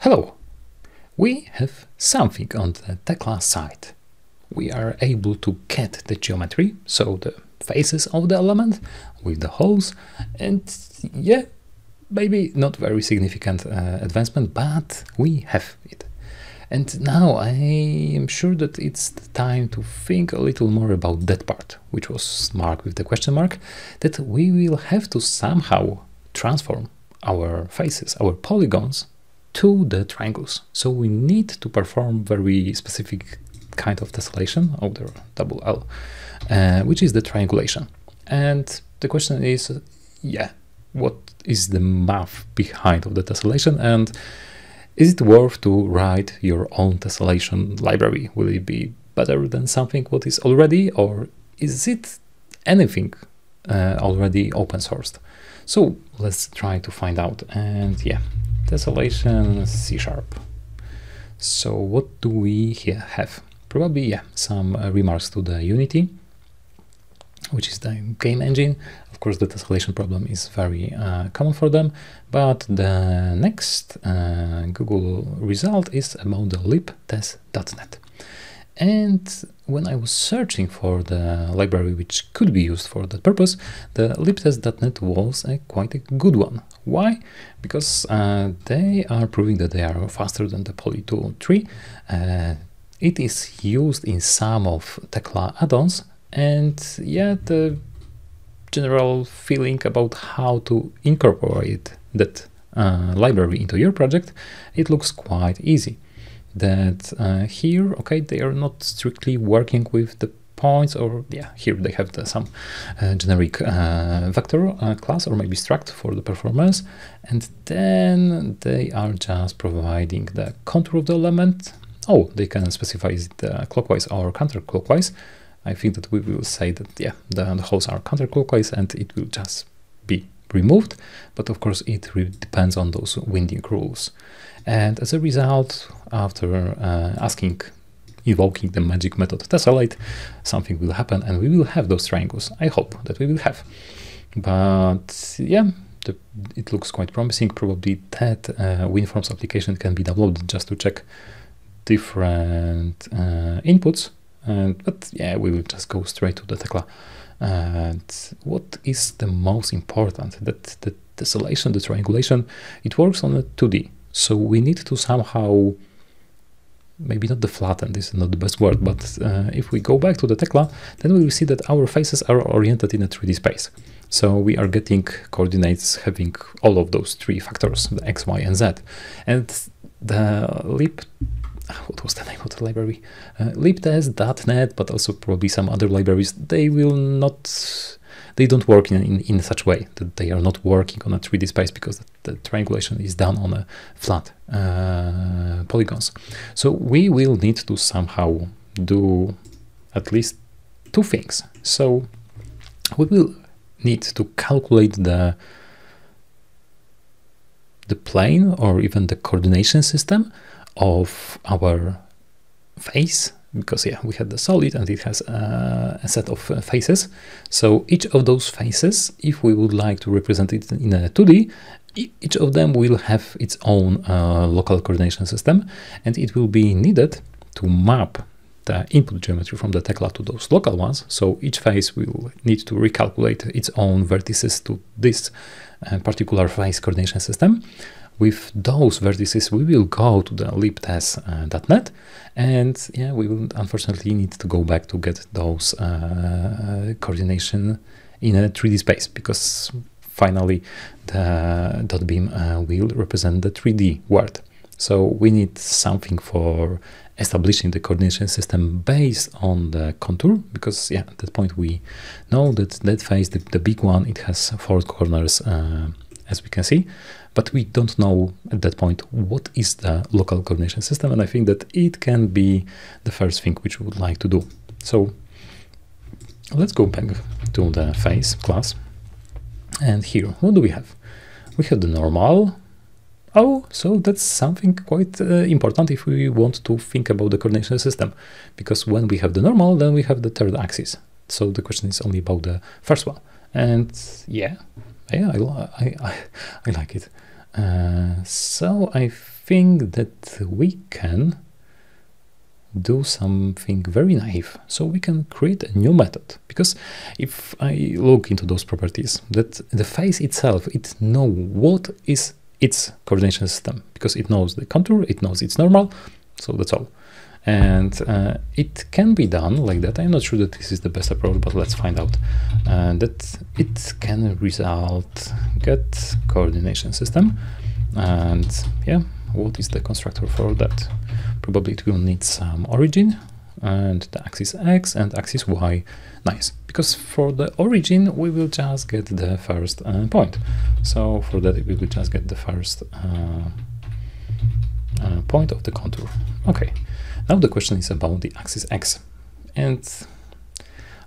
Hello! We have something on the Tekla side. We are able to get the geometry, so the faces of the element with the holes, and yeah, maybe not very significant advancement, but we have it. And now I am sure that it's the time to think a little more about that part, which was marked with the question mark, that we will have to somehow transform our faces, our polygons, to the triangles. So we need to perform very specific kind of tessellation, of the double L, which is the triangulation. And the question is, what is the math behind of the tessellation, and is it worth to write your own tessellation library? Will it be better than something what is already, or is it anything already open sourced? So let's try to find out. And yeah, tessellation C#. So what do we here have? Probably some remarks to the Unity, which is the game engine. Of course, the tessellation problem is very common for them, but the next Google result is about the LibTessDotNet. And when I was searching for the library which could be used for that purpose, the LibTessDotNet was quite a good one. Why? Because they are proving that they are faster than the Poly2 tree. It is used in some of Tekla add-ons, and yeah, the general feeling about how to incorporate that library into your project, it looks quite easy. That here, okay, they are not strictly working with the points, or here they have some generic vector class or maybe struct for the performance, and then they are just providing the contour of the element. Oh, they can specify it clockwise or counterclockwise. I think that we will say that the holes are counterclockwise and it will just be removed, but of course it really depends on those winding rules. And as a result, after invoking the magic method tessellate, something will happen and we will have those triangles. I hope that we will have. But yeah, it looks quite promising. Probably that WinForms application can be downloaded just to check different inputs. But yeah, we will just go straight to the Tekla. And what is the most important? That the tessellation, the triangulation, it works on a 2D. So we need to somehow, maybe not the flatten, this is not the best word, but if we go back to the Tekla, then we will see that our faces are oriented in a 3D space. So we are getting coordinates having all of those three factors, the X, Y, and Z. And the what was the name of the library? LibTessDotNet, but also probably some other libraries, they don't work in such way that they are not working on a 3D space, because the triangulation is done on a flat polygons. So we will need to somehow do at least two things. So we will need to calculate the plane or even the coordination system of our face, because we had the solid and it has a set of faces. So each of those faces, if we would like to represent it in a 2D, each of them will have its own local coordination system, and it will be needed to map the input geometry from the Tekla to those local ones. So each face will need to recalculate its own vertices to this particular face coordination system. With those vertices, we will go to the LibTessDotNet, and we will unfortunately need to go back to get those coordination in a 3D space, because finally the dotbim will represent the 3D world. So we need something for establishing the coordination system based on the contour, because at that point we know that that face, the big one, it has 4 corners, as we can see, but we don't know at that point what is the local coordination system, and I think that it can be the first thing which we would like to do. So let's go back to the face class, and here, what do we have? We have the normal. Oh, so that's something quite important if we want to think about the coordination system, because when we have the normal, then we have the third axis. So the question is only about the first one, and I like it. So I think that we can do something very naive. So we can create a new method, because if I look into those properties, that the face itself, it knows what is its coordination system, because it knows the contour, it knows it's normal, so that's all. And it can be done like that. I'm not sure that this is the best approach, but let's find out. That it can result get coordination system, and yeah, what is the constructor for that? Probably it will need some origin and the axis X and axis Y. Nice, because for the origin we will just get the first point. So for that we will just get the first point of the contour. Okay, now the question is about the axis X, and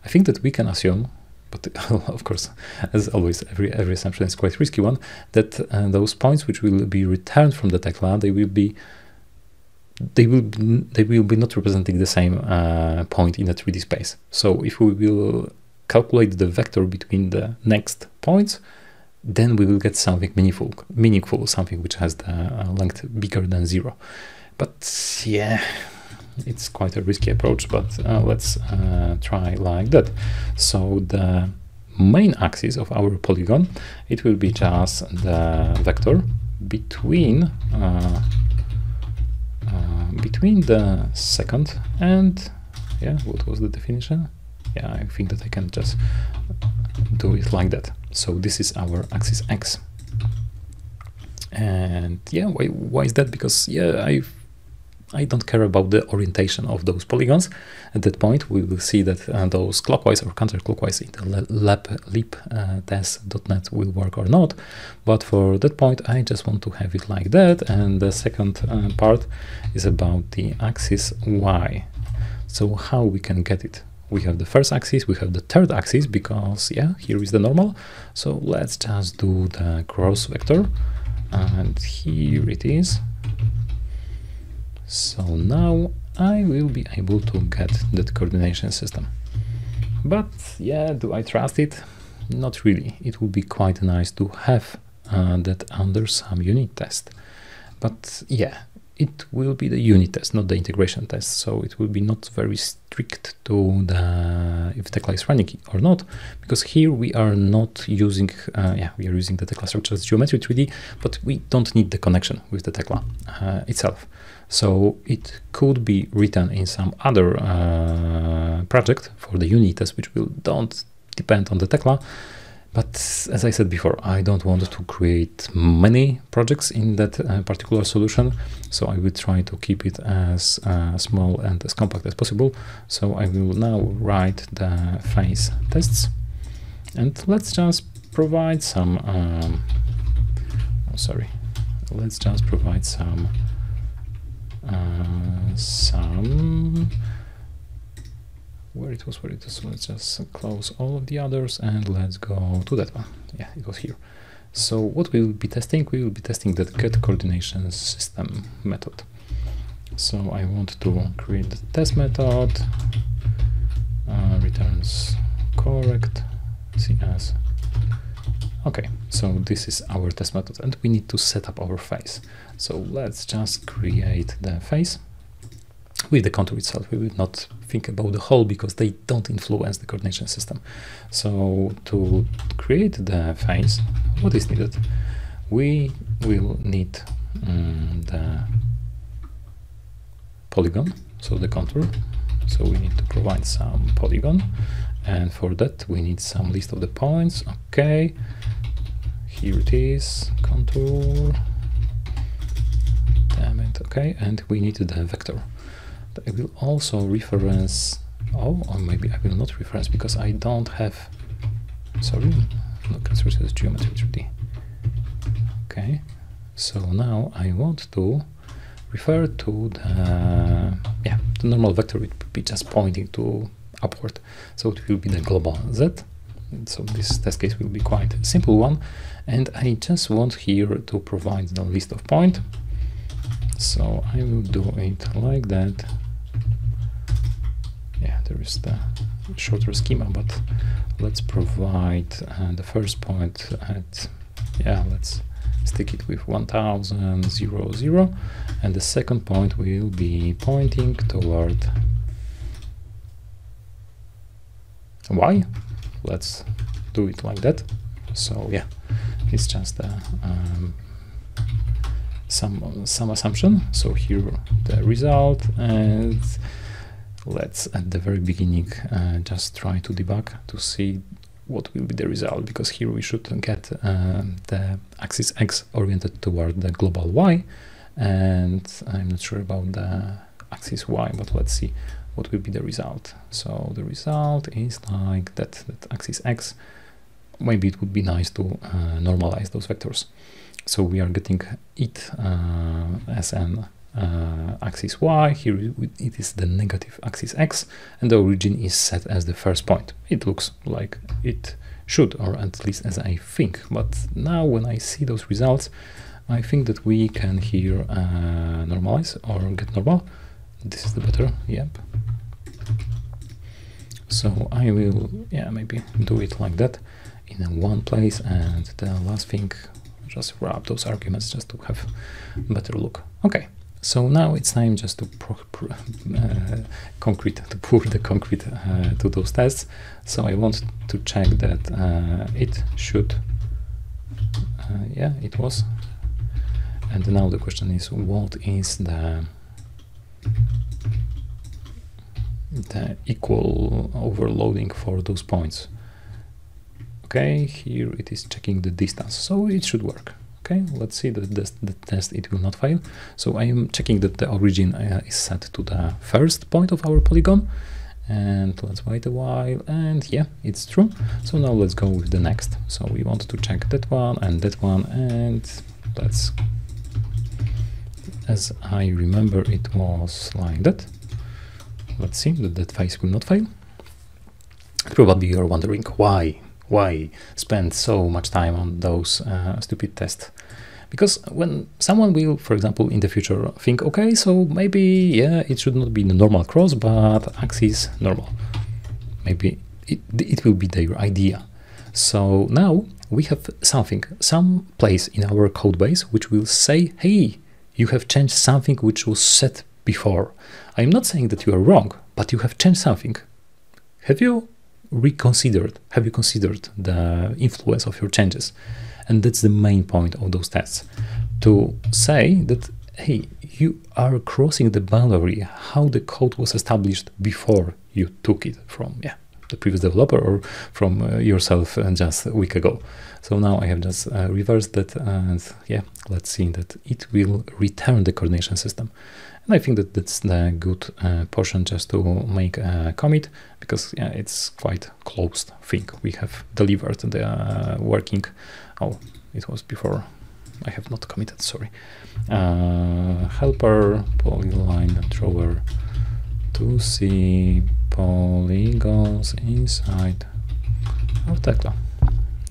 I think that we can assume, but of course, as always, every assumption is quite risky one, that those points which will be returned from the Tekla, they will be not representing the same point in the 3D space. So if we will calculate the vector between the next points, then we will get something meaningful, something which has the length bigger than 0. But yeah, it's quite a risky approach, but let's try like that. So the main axis of our polygon, it will be just the vector between the second and, yeah, what was the definition? Yeah, I think that I can just do it like that. So this is our axis X. And yeah, why is that? Because yeah, I don't care about the orientation of those polygons. At that point, we will see that those clockwise or counterclockwise in the LibTessDotNet will work or not. But for that point, I just want to have it like that. And the second part is about the axis Y. So how we can get it? We have the first axis, we have the third axis, because yeah, here is the normal. So let's just do the cross vector, and here it is. So now I will be able to get that coordination system. But yeah, do I trust it? Not really. It would be quite nice to have that under some unit test. But yeah, it will be the unit test, not the integration test. So it will be not very strict to the if Tekla is running or not, because here we are not using, we are using the Tekla structures geometry 3D, but we don't need the connection with the Tekla itself. So it could be written in some other project for the unit test, which don't depend on the Tekla. But as I said before, I don't want to create many projects in that particular solution. So I will try to keep it as small and as compact as possible. So I will now write the phase tests, and let's just provide some, let's just provide some where it was. So let's just close all of the others and let's go to that one. Yeah, it was here. So what we will be testing? We will be testing that get coordination system method. So I want to create the test method, returns correct CS. Okay, so this is our test method, and we need to set up our face. So let's just create the face with the contour itself. We will not think about the hole because they don't influence the coordination system. So to create the face, what is needed? We will need the polygon, so the contour. So we need to provide some polygon, and for that we need some list of the points. Okay, here it is, contour. Damn it. Okay, and we need the vector. I will also reference, or maybe I will not reference because I don't have, sorry, look at sources geometry 3D. Okay, so now I want to refer to the, the normal vector. It would be just pointing to upward, so it will be the global Z. So this test case will be quite a simple one, and I just want here to provide the list of points. So I will do it like that. Yeah, there is the shorter schema, but let's provide the first point at, let's stick it with 1000, 0, 0, and the second point will be pointing toward y. Let's do it like that. So yeah, it's just some assumption. So here the result, and let's at the very beginning just try to debug to see what will be the result, because here we should get the axis x oriented toward the global y, and I'm not sure about the axis y, but let's see what will be the result. So the result is like that axis x. Maybe it would be nice to normalize those vectors. So we are getting it as an axis y. Here it is the negative axis x, and the origin is set as the first point. It looks like it should, or at least as I think. But now when I see those results, I think that we can here normalize or get normal. This is the better, yep. So I will, yeah, maybe do it like that in one place, and the last thing, just wrap those arguments just to have a better look. Okay, so now it's time just to pour the concrete to those tests. So I want to check that it should, yeah, it was. And now the question is, what is the equal overloading for those points? Okay, here it is checking the distance, so it should work. Okay, let's see that the test, it will not fail. So I am checking that the origin is set to the first point of our polygon, and let's wait a while, and yeah, it's true. So now let's go with the next. So we want to check that one, and let's, as I remember, it was like that. Let's see that that face will not fail. Probably you're wondering why spend so much time on those stupid tests? Because when someone will, for example, in the future think, okay, so maybe, yeah, it should not be the normal cross, but axis normal. Maybe it will be their idea. So now we have some place in our code base which will say, hey, you have changed something which was set before. I'm not saying that you are wrong, but you have changed something. Have you considered the influence of your changes? And that's the main point of those tests, to say that, hey, you are crossing the boundary, how the code was established before you took it from the previous developer or from yourself just a week ago. So now I have just reversed that, and yeah, let's see that it will return the coordination system. And I think that that's the good portion just to make a commit, because yeah, it's quite closed thing. We have delivered the working. Oh, it was before. I have not committed, sorry. Helper polyline drawer to see polygons inside our Tekla.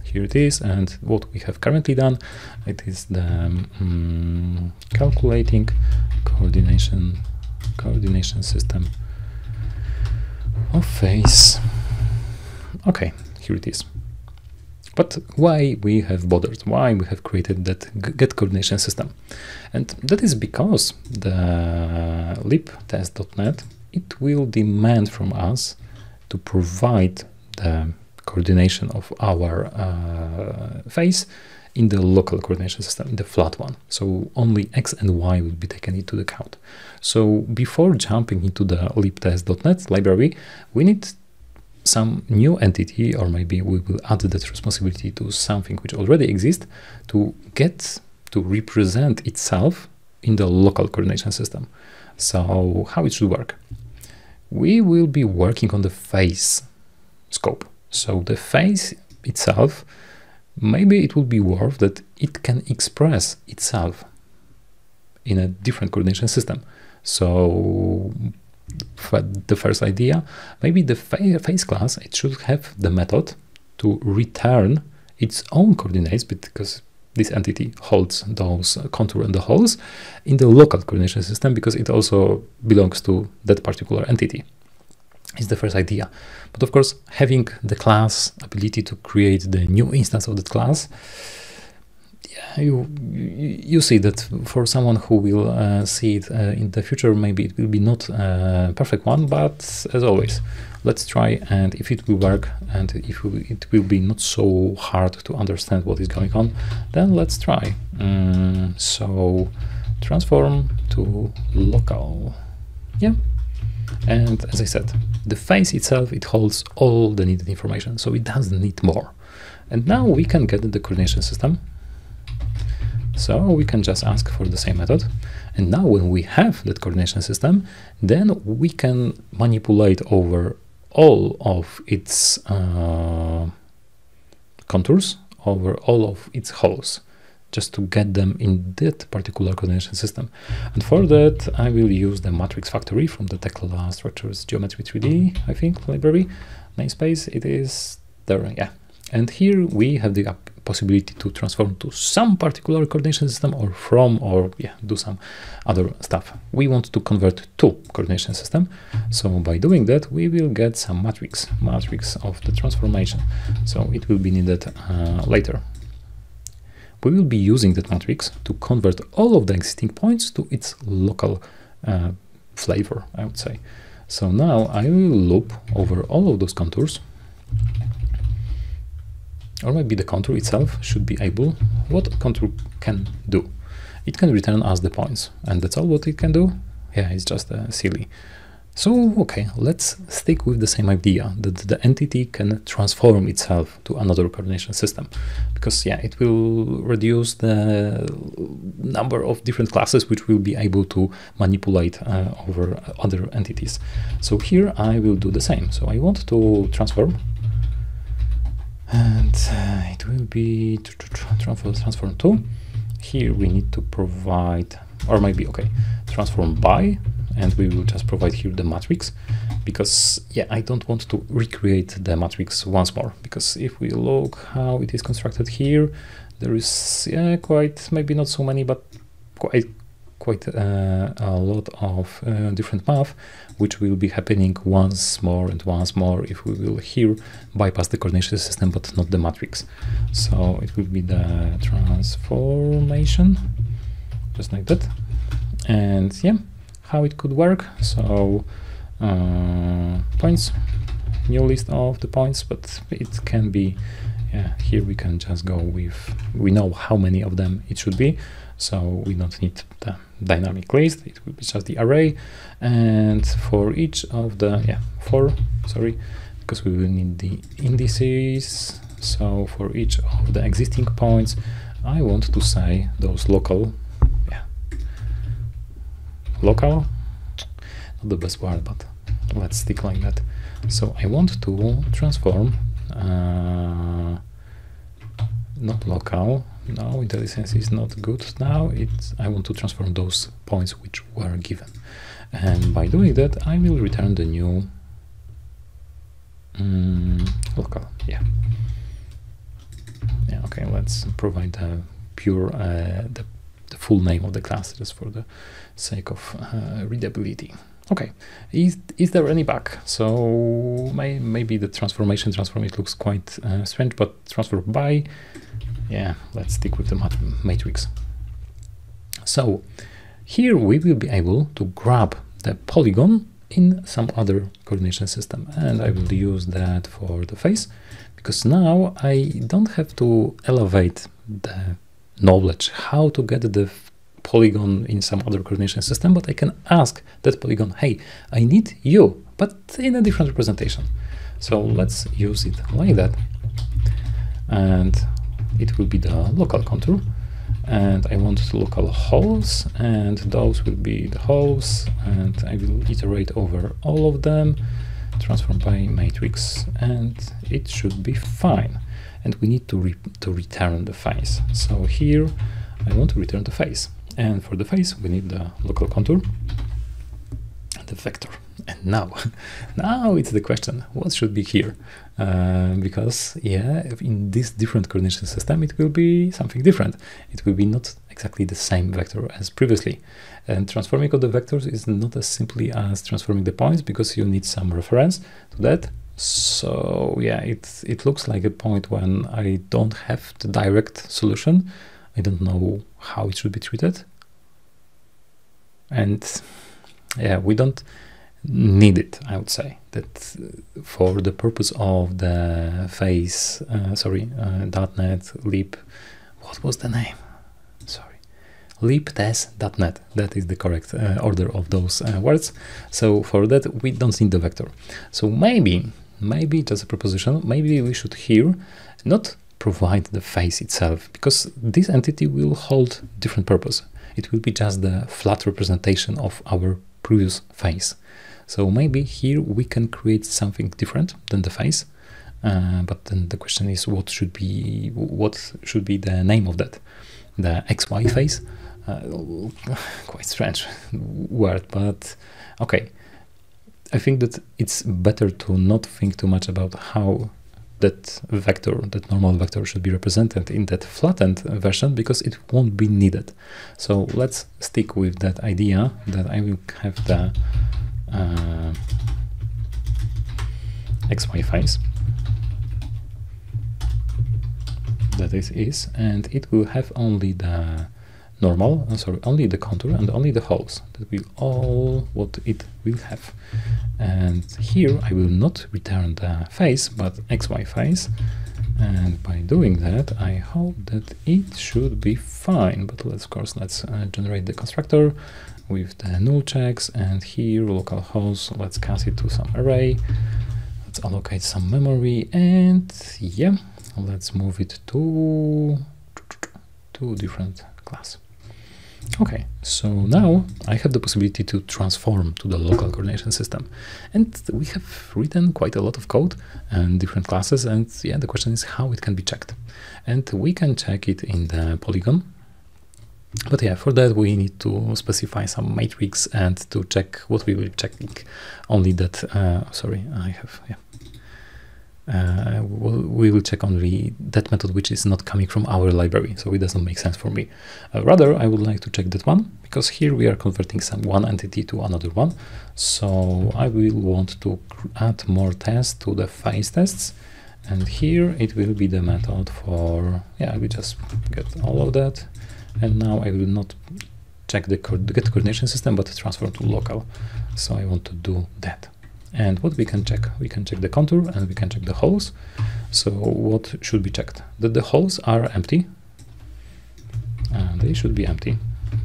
Here it is, and what we have currently done, it is the calculating coordination system of face. Okay, here it is. But why we have bothered? Why we have created that get coordination system? And that is because the LibTessDotNet, it will demand from us to provide the coordination of our face in the local coordination system, in the flat one. So only X and Y will be taken into account. So before jumping into the LibTessDotNet library, we need some new entity, or maybe we will add that responsibility to something which already exists, to get to represent itself in the local coordination system. So how it should work? We will be working on the face scope. So the face itself, maybe it would be worth that it can express itself in a different coordination system. So for the first idea, maybe the face class, it should have the method to return its own coordinates, because this entity holds those contour and the holes in the local coordination system, because it also belongs to that particular entity. Is the first idea. But of course, having the class ability to create the new instance of that class, you see that for someone who will see it in the future, maybe it will be not a perfect one, but as always, let's try, and if it will work and if it will be not so hard to understand what is going on, then let's try. So transform to local. Yeah. And as I said, the face itself, it holds all the needed information, so it doesn't need more. And now we can get the coordination system. So we can just ask for the same method. And now when we have that coordination system, then we can manipulate over all of its contours, over all of its holes, just to get them in that particular coordination system. And for that, I will use the matrix factory from the Tekla structures geometry 3D, I think, library, namespace, it is there, yeah. And here we have the possibility to transform to some particular coordination system or from, or yeah, do some other stuff. We want to convert to coordination system. So by doing that, we will get some matrix of the transformation. So it will be needed later. We will be using that matrix to convert all of the existing points to its local flavor, I would say. So now I will loop over all of those contours. Or maybe the contour itself should be able. What contour can do? It can return us the points, and that's all what it can do. Yeah, it's just silly. So, okay, let's stick with the same idea, that the entity can transform itself to another coordination system, because yeah, it will reduce the number of different classes which will be able to manipulate over other entities. So here I will do the same. So I want to transform, and it will be transform to. Here we need to provide, or maybe, okay, transform by, and we will just provide here the matrix, because yeah, I don't want to recreate the matrix once more, because if we look how it is constructed here, there is quite, maybe not so many, but quite a lot of different math, which will be happening once more and once more if we will here bypass the coordination system, but not the matrix. So it will be the transformation, just like that. And yeah, how it could work. So points, new list of the points, but it can be, yeah, here we can just go with, we know how many of them it should be, so we don't need the dynamic list, it will be just the array. And for each of the, yeah, because we will need the indices. So for each of the existing points, I want to say those local, local, not the best word, but let's stick like that. So I want to transform, not local, no, IntelliSense is not good now, I want to transform those points which were given. And by doing that, I will return the new local, yeah. Yeah, okay, let's provide the pure, the full name of the class, just for the sake of readability. Okay, is there any bug? So maybe the transformation it looks quite strange, but transfer by, yeah, let's stick with the matrix. So here we will be able to grab the polygon in some other coordination system, and I will use that for the face, because now I don't have to elevate the knowledge how to get the polygon in some other coordination system, but I can ask that polygon, hey, I need you, but in a different representation. So let's use it like that, and it will be the local contour, and I want local holes, and those will be the holes, and I will iterate over all of them, transform by matrix, and it should be fine. And we need to return the face. So here I want to return the face, and for the face we need the local contour and the vector. And now it's the question, what should be here? Because yeah, in this different coordination system it will be something different. It will be not exactly the same vector as previously, and transforming of the vectors is not as simply as transforming the points, because you need some reference to that. So yeah, it looks like a point when I don't have the direct solution. I don't know how it should be treated. And yeah, we don't need it, I would say, that for the purpose of the face, .NET, lib, what was the name? Sorry, LibTessDotNet. That is the correct order of those words. So for that, we don't need the vector. So maybe just a proposition, maybe we should here not provide the face itself, because this entity will hold different purpose. It will be just the flat representation of our previous face. So maybe here we can create something different than the face, but then the question is what should be the name of that? The XY face? Quite strange word, but okay. I think that it's better to not think too much about how that vector, that normal vector, should be represented in that flattened version, because it won't be needed. So let's stick with that idea that I will have the XY face that is, and it will have only the normal, only the contour and only the holes. That will all what it will have. And here I will not return the face, but XY face. And by doing that, I hope that it should be fine. But let's generate the constructor with the null checks, and here localhost, let's cast it to some array. Let's allocate some memory, and yeah, let's move it to different class. Okay, so now I have the possibility to transform to the local coordination system, and we have written quite a lot of code and different classes, and yeah, the question is how it can be checked. And we can check it in the polygon, but yeah, for that we need to specify some matrix and to check what we will be checking. Only that, we will check only that method which is not coming from our library, so it doesn't make sense for me. Rather, I would like to check that one, because here we are converting one entity to another one. So I will want to add more tests to the face tests, and here it will be the method for, yeah, I will just get all of that, and now I will not check the get coordination system, but transform to local. So I want to do that. And what we can check? We can check the contour and we can check the holes. So what should be checked? That the holes are empty. And they should be empty.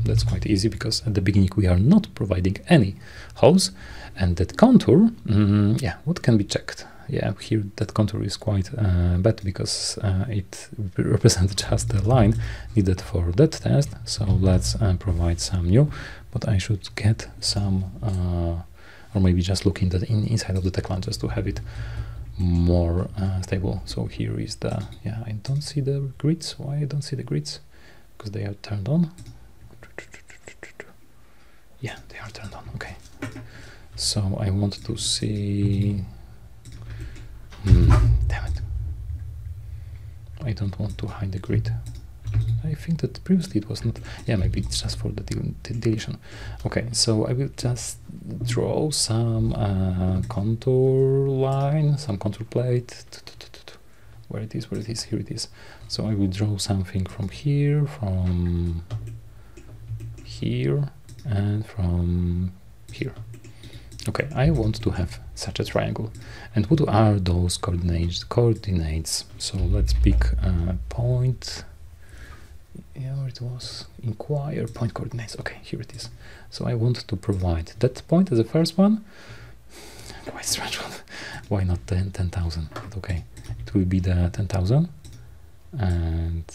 That's quite easy, because at the beginning we are not providing any holes. And that contour, yeah, what can be checked? Yeah, here that contour is quite bad, because it represents just the line needed for that test. So let's provide some new, but I should get some or maybe just look in the inside of the Tekla just to have it more stable. So here is the, yeah, I don't see the grids. Why I don't see the grids? Because they are turned on. Yeah, they are turned on. Okay. So I want to see. Damn it. I don't want to hide the grid. I think that previously it was not. Yeah, maybe it's just for the deletion. Okay, so I will just draw some contour line, some contour plate. Where it is, here it is. So I will draw something from here, and from here. Okay, I want to have such a triangle. And what are those coordinates? So let's pick a point. Yeah, where it was, inquire point coordinates. Okay, here it is. So I want to provide that point as the first one. Quite strange one. Why not 10,000? But okay, it will be the 10,000. And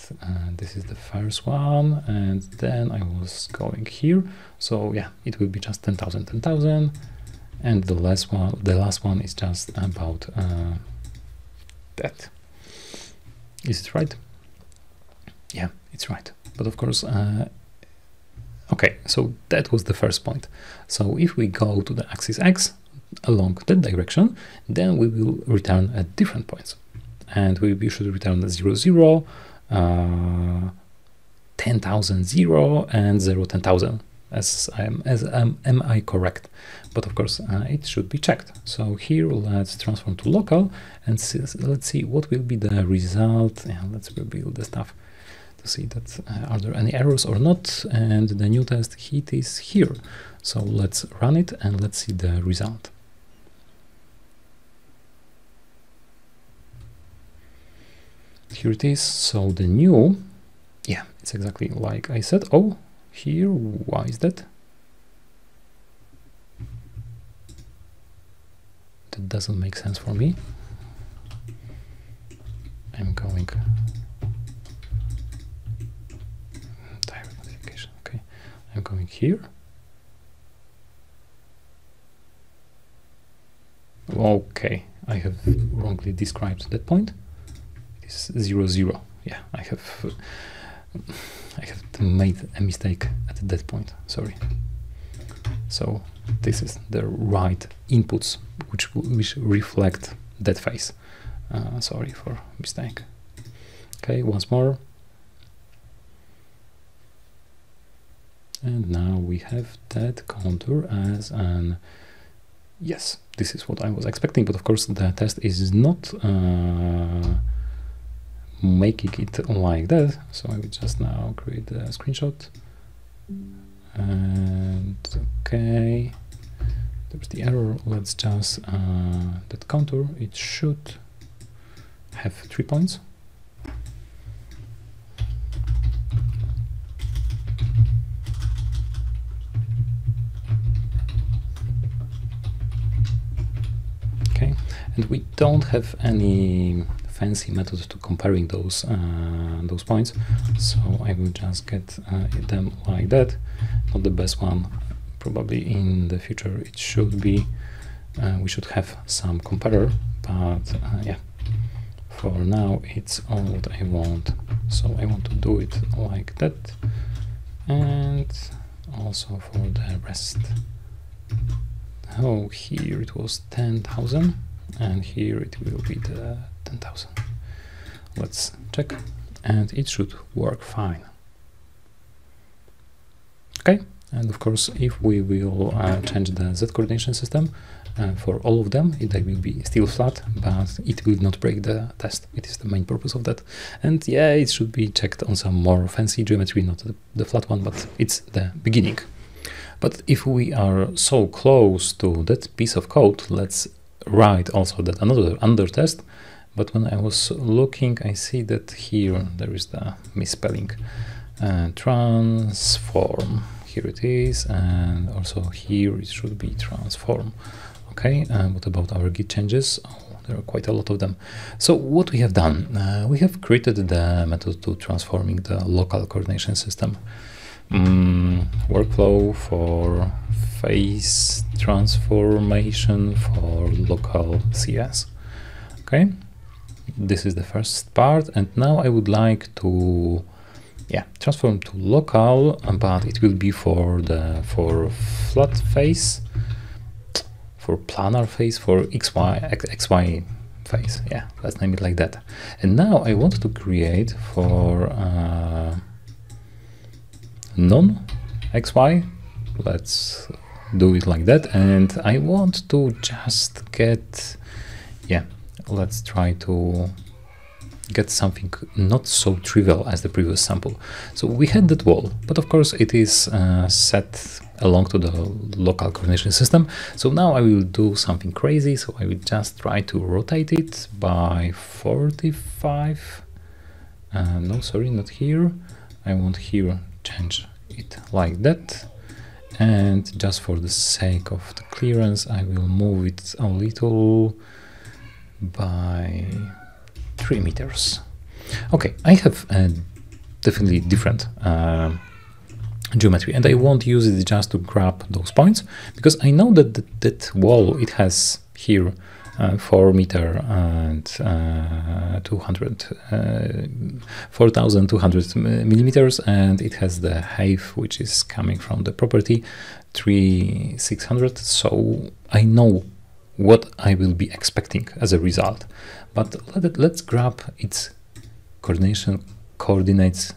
this is the first one. And then I was going here. So yeah, it will be just 10,000, 10,000. And the last one is just about that. Is it right? Yeah, it's right. But of course, okay, so that was the first point. So if we go to the axis X along that direction, then we will return at different points. And we should return 0, 0, 10,000, 0, and 0, 10,000. Am I correct? But of course, it should be checked. So here, let's transform to local and let's see what will be the result. Yeah, let's rebuild the stuff. to see that are there any errors or not, and the new test hit is here. So let's run it and let's see the result. Here it is. So the new, yeah, it's exactly like I said. Oh, here, why is that? That doesn't make sense for me. I'm going direct notification. Okay, I'm going here. Okay, I have wrongly described that point. It is 0, 0. Yeah, I have made a mistake at that point. Sorry. So this is the right inputs which reflect that phase. Sorry for mistake. Okay, once more. And now we have that contour as an, yes, this is what I was expecting, but of course the test is not making it like that. So I will just now create a screenshot. And okay, there's the error. Let's just that contour, it should have 3 points. Okay, and we don't have any fancy method to comparing those points, so I will just get them like that. Not the best one. Probably in the future it should be. We should have some comparer, but yeah. For now, it's all what I want. So I want to do it like that, and also for the rest. Oh, here it was 10,000, and here it will be the 10,000. Let's check, and it should work fine. Okay, and of course, if we will change the Z coordination system, for all of them, they will be still flat, but it will not break the test. It is the main purpose of that. And yeah, it should be checked on some more fancy geometry, not the flat one, but it's the beginning. But if we are so close to that piece of code, let's write also that another test. But when I was looking, I see that here there is the misspelling. Transform, here it is, and also here it should be transform. Okay, what about our git changes? Oh, there are quite a lot of them. So what we have done, we have created the method to transforming the local coordination system. Workflow for phase transformation for local CS. Okay, this is the first part, and now I would like to transform to local, but it will be for flat phase, for planar phase, for XY phase. Yeah, let's name it like that. And now I want to create for non-XY. Let's do it like that. And I want to just get, let's try to get something not so trivial as the previous sample. So we had that wall, but of course it is set along to the local coordination system. So now I will do something crazy. So I will just try to rotate it by 45. No, sorry, not here. I want here change it like that. And just for the sake of the clearance, I will move it a little by 3 meters. Okay, I have definitely different geometry, and I won't use it just to grab those points, because I know that that wall, it has here 4 meter and 4,200 millimeters, and it has the height which is coming from the property 3,600. So I know what I will be expecting as a result, but let's grab its coordinates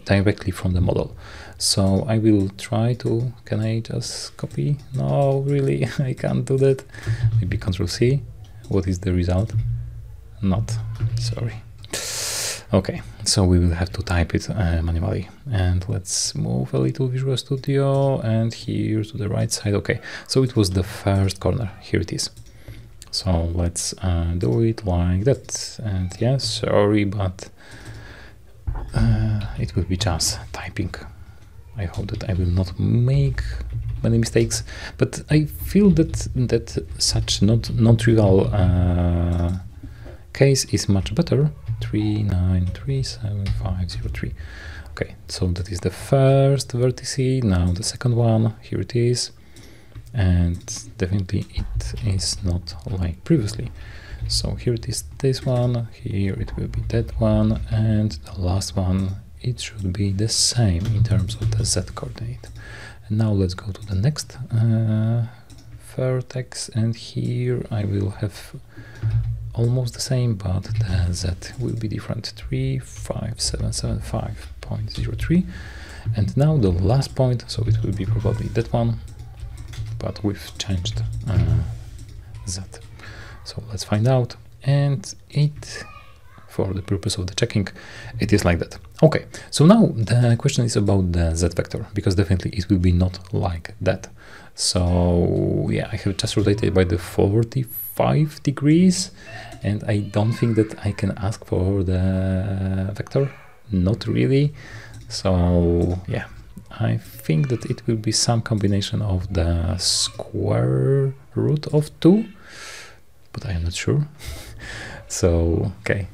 directly from the model. So I will try to, can I just copy? No, really, I can't do that. Maybe Control C. What is the result? Not, sorry. Okay, so we will have to type it manually. And let's move a little Visual Studio and here to the right side. Okay, so it was the first corner. Here it is. So let's do it like that. And yeah, sorry, but it will be just typing. I hope that I will not make many mistakes, but I feel that such non-trivial case is much better. 393753. Okay, so that is the first vertice. Now the second one, here it is, and definitely it is not like previously. So here it is, this one, here it will be that one, and the last one, it should be the same in terms of the Z coordinate. And now let's go to the next vertex, and here I will have almost the same, but the Z will be different, 35775.03. And now the last point, so it will be probably that one, but we've changed Z. So let's find out, and it, for the purpose of the checking, it is like that. Okay, so now the question is about the Z vector, because definitely it will be not like that. So yeah, I have just rotated by the 45 degrees, and I don't think that I can ask for the vector, not really. So yeah, I think that it will be some combination of the square root of 2, but I am not sure. So okay,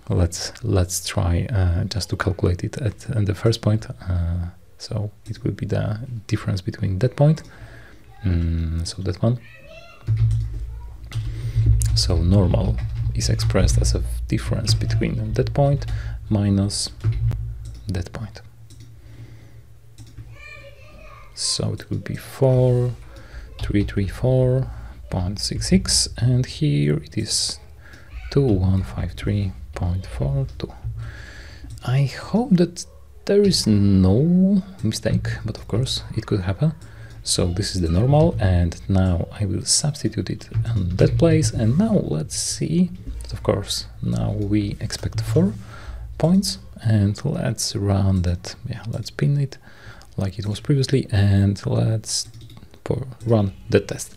let's try just to calculate it at the first point. So it will be the difference between that point, so that one. So normal is expressed as a difference between that point minus that point. So it will be 4334.66, and here it is 2153.42. I hope that there is no mistake, but of course it could happen. So this is the normal, and now I will substitute it on that place. And now let's see, of course, now we expect 4 points, and let's run that. Yeah, let's pin it like it was previously, and let's run the test.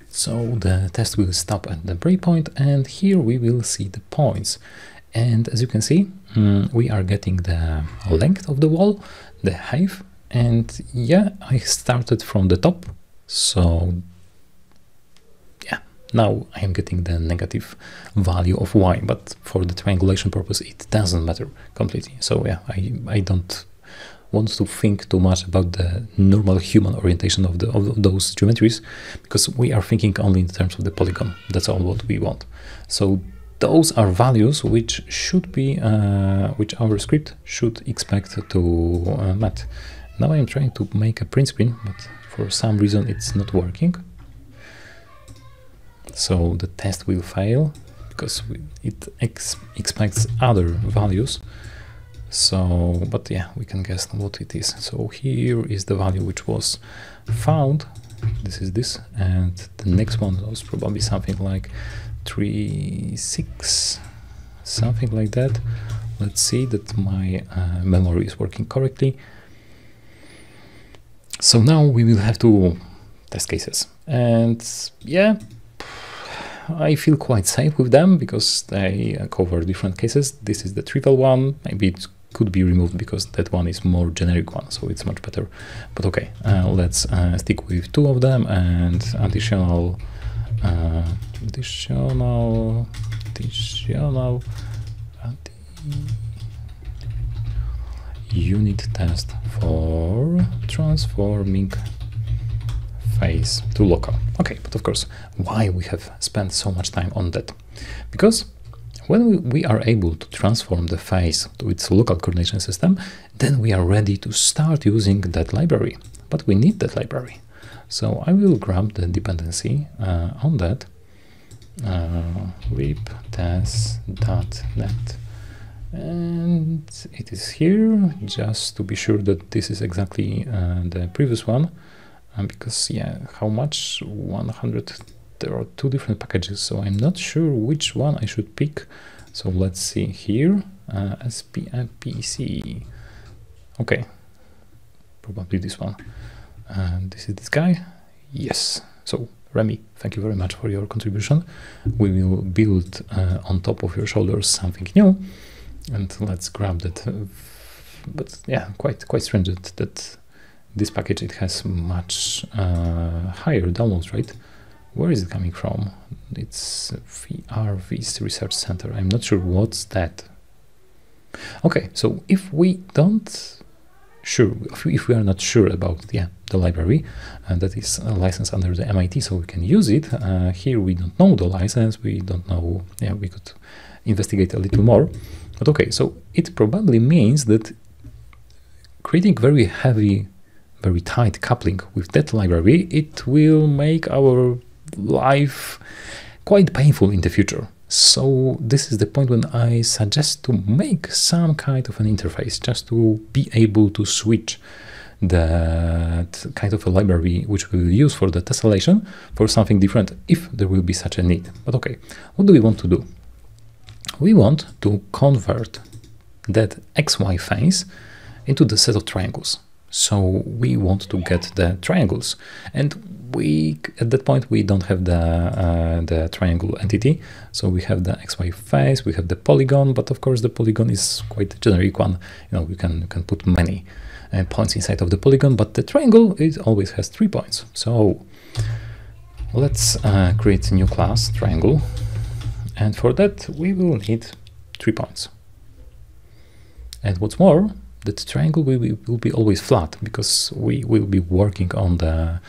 So the test will stop at the breakpoint, and here we will see the points. And as you can see, we are getting the length of the wall, the height, and yeah, I started from the top. So yeah, now I am getting the negative value of y, but for the triangulation purpose, it doesn't matter completely. So yeah, I don't want to think too much about the normal human orientation of those geometries, because we are thinking only in terms of the polygon. That's all what we want. So those are values which should be, which our script should expect to match. Now I'm trying to make a print screen, but for some reason it's not working. So the test will fail because it expects other values. So, but yeah, we can guess what it is. So here is the value which was found. This is this, and the next one was probably something like 3.6, something like that. Let's see that my memory is working correctly. So now we will have two test cases, and yeah, I feel quite safe with them because they cover different cases. This is the trivial one. Maybe it could be removed because that one is more generic one, so it's much better. But okay, let's stick with two of them, and additional unit test for transforming face to local. Okay, but of course, why we have spent so much time on that? Because when we are able to transform the face to its local coordination system, then we are ready to start using that library. But we need that library. So I will grab the dependency on that, LibTessDotNet, and it is here, just to be sure that this is exactly the previous one, because yeah, how much? 100 there are two different packages, so I'm not sure which one I should pick. So let's see here, SPMPC. Okay, probably this one. And this is this guy. Yes. So Remy, thank you very much for your contribution. We will build on top of your shoulders something new, and let's grab that. But yeah, quite strange that this package, it has much higher download rate. Where is it coming from? It's VRV's Research Center. I'm not sure what's that. Okay, so if we are not sure about the library, that is a license under the MIT, so we can use it. Here we don't know the license, we don't know, we could investigate a little more. But okay, so it probably means that creating very heavy, very tight coupling with that library, it will make our life quite painful in the future. So this is the point when I suggest to make some kind of an interface, just to be able to switch that kind of a library which we will use for the tessellation for something different if there will be such a need. But okay, what do we want to do? We want to convert that XY face into the set of triangles. So we want to get the triangles, and at that point we don't have the triangle entity. So we have the XY face, we have the polygon, but of course the polygon is quite a generic one. We can put many points inside of the polygon, but the triangle, it always has 3 points. So let's create a new class, triangle, and for that we will need 3 points. And what's more, that triangle will be always flat, because we will be working on the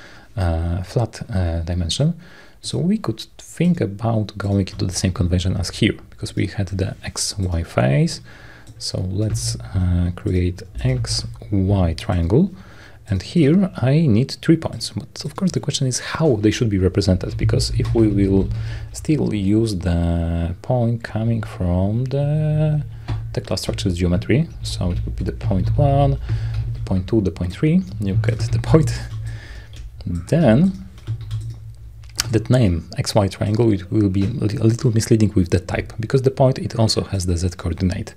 flat dimension. So we could think about going into the same convention as here, because we had the XY face. So let's create XY triangle, and here I need 3 points. But of course the question is how they should be represented, because if we will still use the point coming from the Tekla structures geometry, so it would be the point 1, the point 2, the point 3, you get the point. Then that name XY triangle, it will be a little misleading with the type, because the point, it also has the Z coordinate.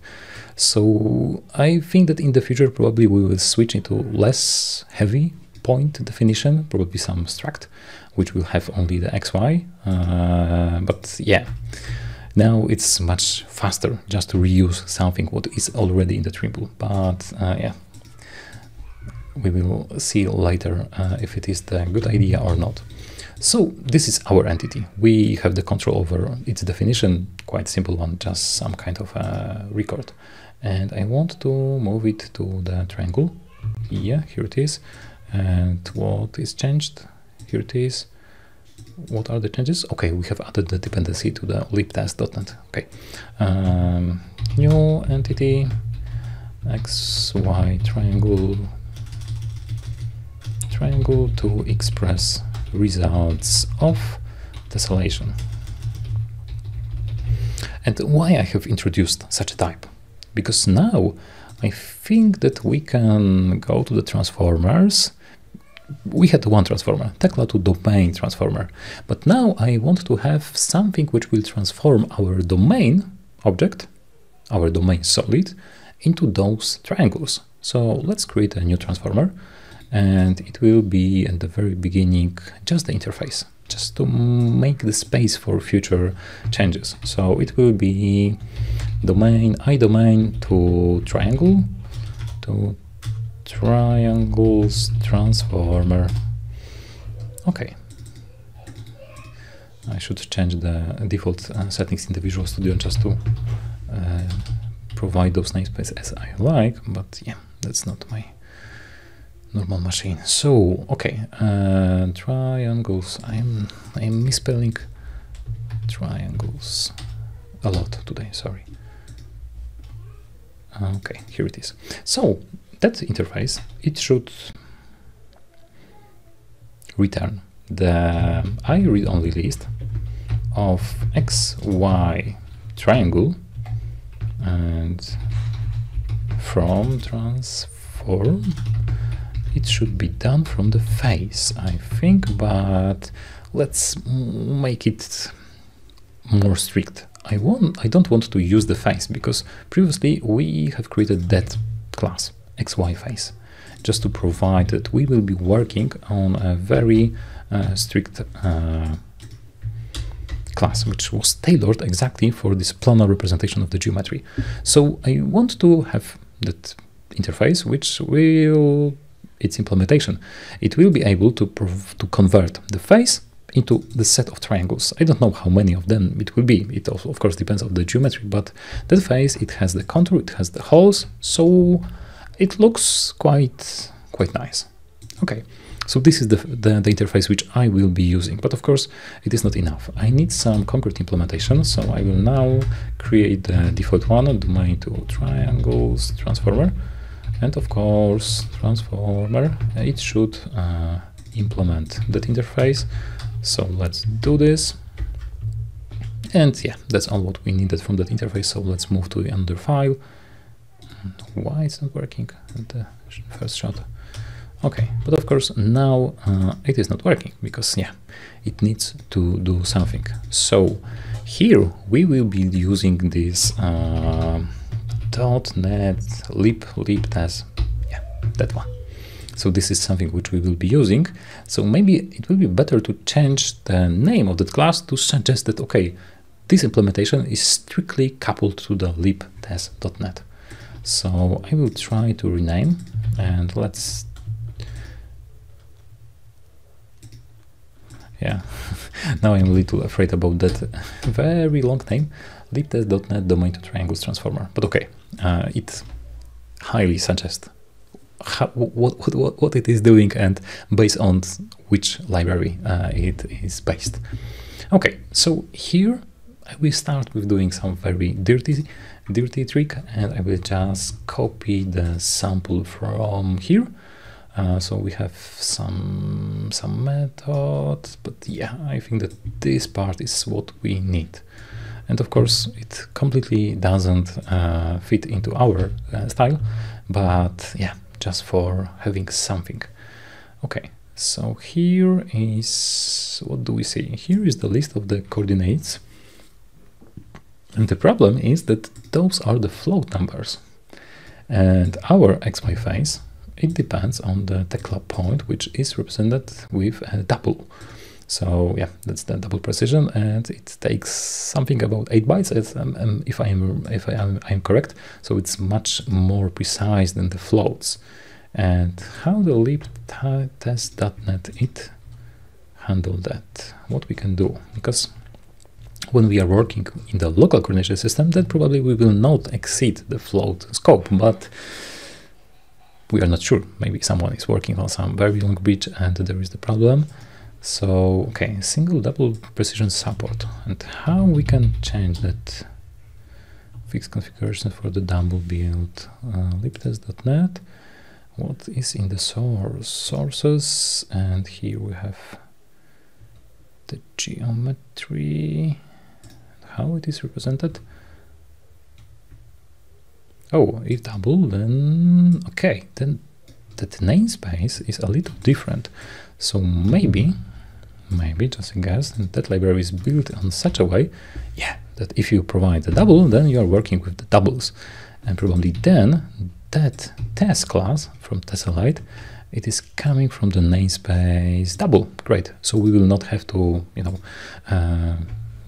So I think that in the future probably we will switch into less heavy point definition, probably some struct which will have only the XY, but yeah, now it's much faster just to reuse something what is already in the triple. But yeah, we will see later if it is the good idea or not. So this is our entity. We have the control over its definition, quite simple one, just some kind of a record. And I want to move it to the triangle. Yeah, here it is. And what is changed? Here it is. What are the changes? Okay, we have added the dependency to the LibTessDotNet. Okay, new entity, XY triangle to express results of tessellation. And why I have introduced such a type? Because now I think that we can go to the transformers. We had one transformer, Tekla to domain transformer, but now I want to have something which will transform our domain object, our domain solid, into those triangles. So let's create a new transformer, and it will be at the very beginning just the interface, just to make the space for future changes. So it will be domain, iDomain to triangle, to triangles transformer. Okay, I should change the default settings in the Visual Studio just to provide those namespaces as I like, but yeah, that's not my normal machine. So okay, triangles, I'm misspelling triangles a lot today, sorry. Okay, here it is. So that interface, it should return the read-only list of XY triangle, and from transform it should be done from the face, I think, but let's make it more strict. I don't want to use the face because previously we have created that class XY face just to provide that we will be working on a very strict class which was tailored exactly for this planar representation of the geometry. So I want to have that interface which will, its implementation, it will be able to convert the face into the set of triangles. I don't know how many of them it will be. It also, of course, depends on the geometry, but that face, it has the contour, it has the holes, so it looks quite nice. Okay, so this is the interface which I will be using, but of course, it is not enough. I need some concrete implementation, so I will now create the default one, domain to triangles transformer, and of course, transformer, it should implement that interface. So let's do this. And yeah, that's all what we needed from that interface. So let's move to another file. Why it's not working at the first shot? Okay, but of course now it is not working because yeah, it needs to do something. So here we will be using this .NET LibTess, yeah, that one. So this is something which we will be using. So maybe it will be better to change the name of that class to suggest that, okay, this implementation is strictly coupled to the LibTessDotNet. So I will try to rename, and let's, yeah, now I'm a little afraid about that very long name, LibTessDotNet domain to triangles transformer. But okay, it highly suggests what it is doing and based on which library it is based. Okay, so here I will start with doing some very dirty trick, and I will just copy the sample from here. So we have some methods, but yeah, I think that this part is what we need. And of course, it completely doesn't fit into our style, but yeah, just for having something. Okay, so here is, what do we see? Here is the list of the coordinates. And the problem is that those are the float numbers. And our XY face, it depends on the Tekla point, which is represented with a double. So yeah, that's the double precision, and it takes something about 8 bytes, if I'm correct. So it's much more precise than the floats. And how the LibTessDotNet it handle that? What we can do? Because when we are working in the local coordination system, then probably we will not exceed the float scope, but we are not sure. Maybe someone is working on some very long bridge and there is the problem. So, okay, single double precision support, and how we can change that fixed configuration for the double build. LibTessDotNet, what is in the sources, and here we have the geometry, how it is represented. Oh, if double, then okay, then that namespace is a little different. So maybe just a guess, and that library is built on such a way, yeah, that if you provide the double, then you are working with the doubles, and probably then that test class from Tessellate, it is coming from the namespace double. Great. So we will not have to, you know,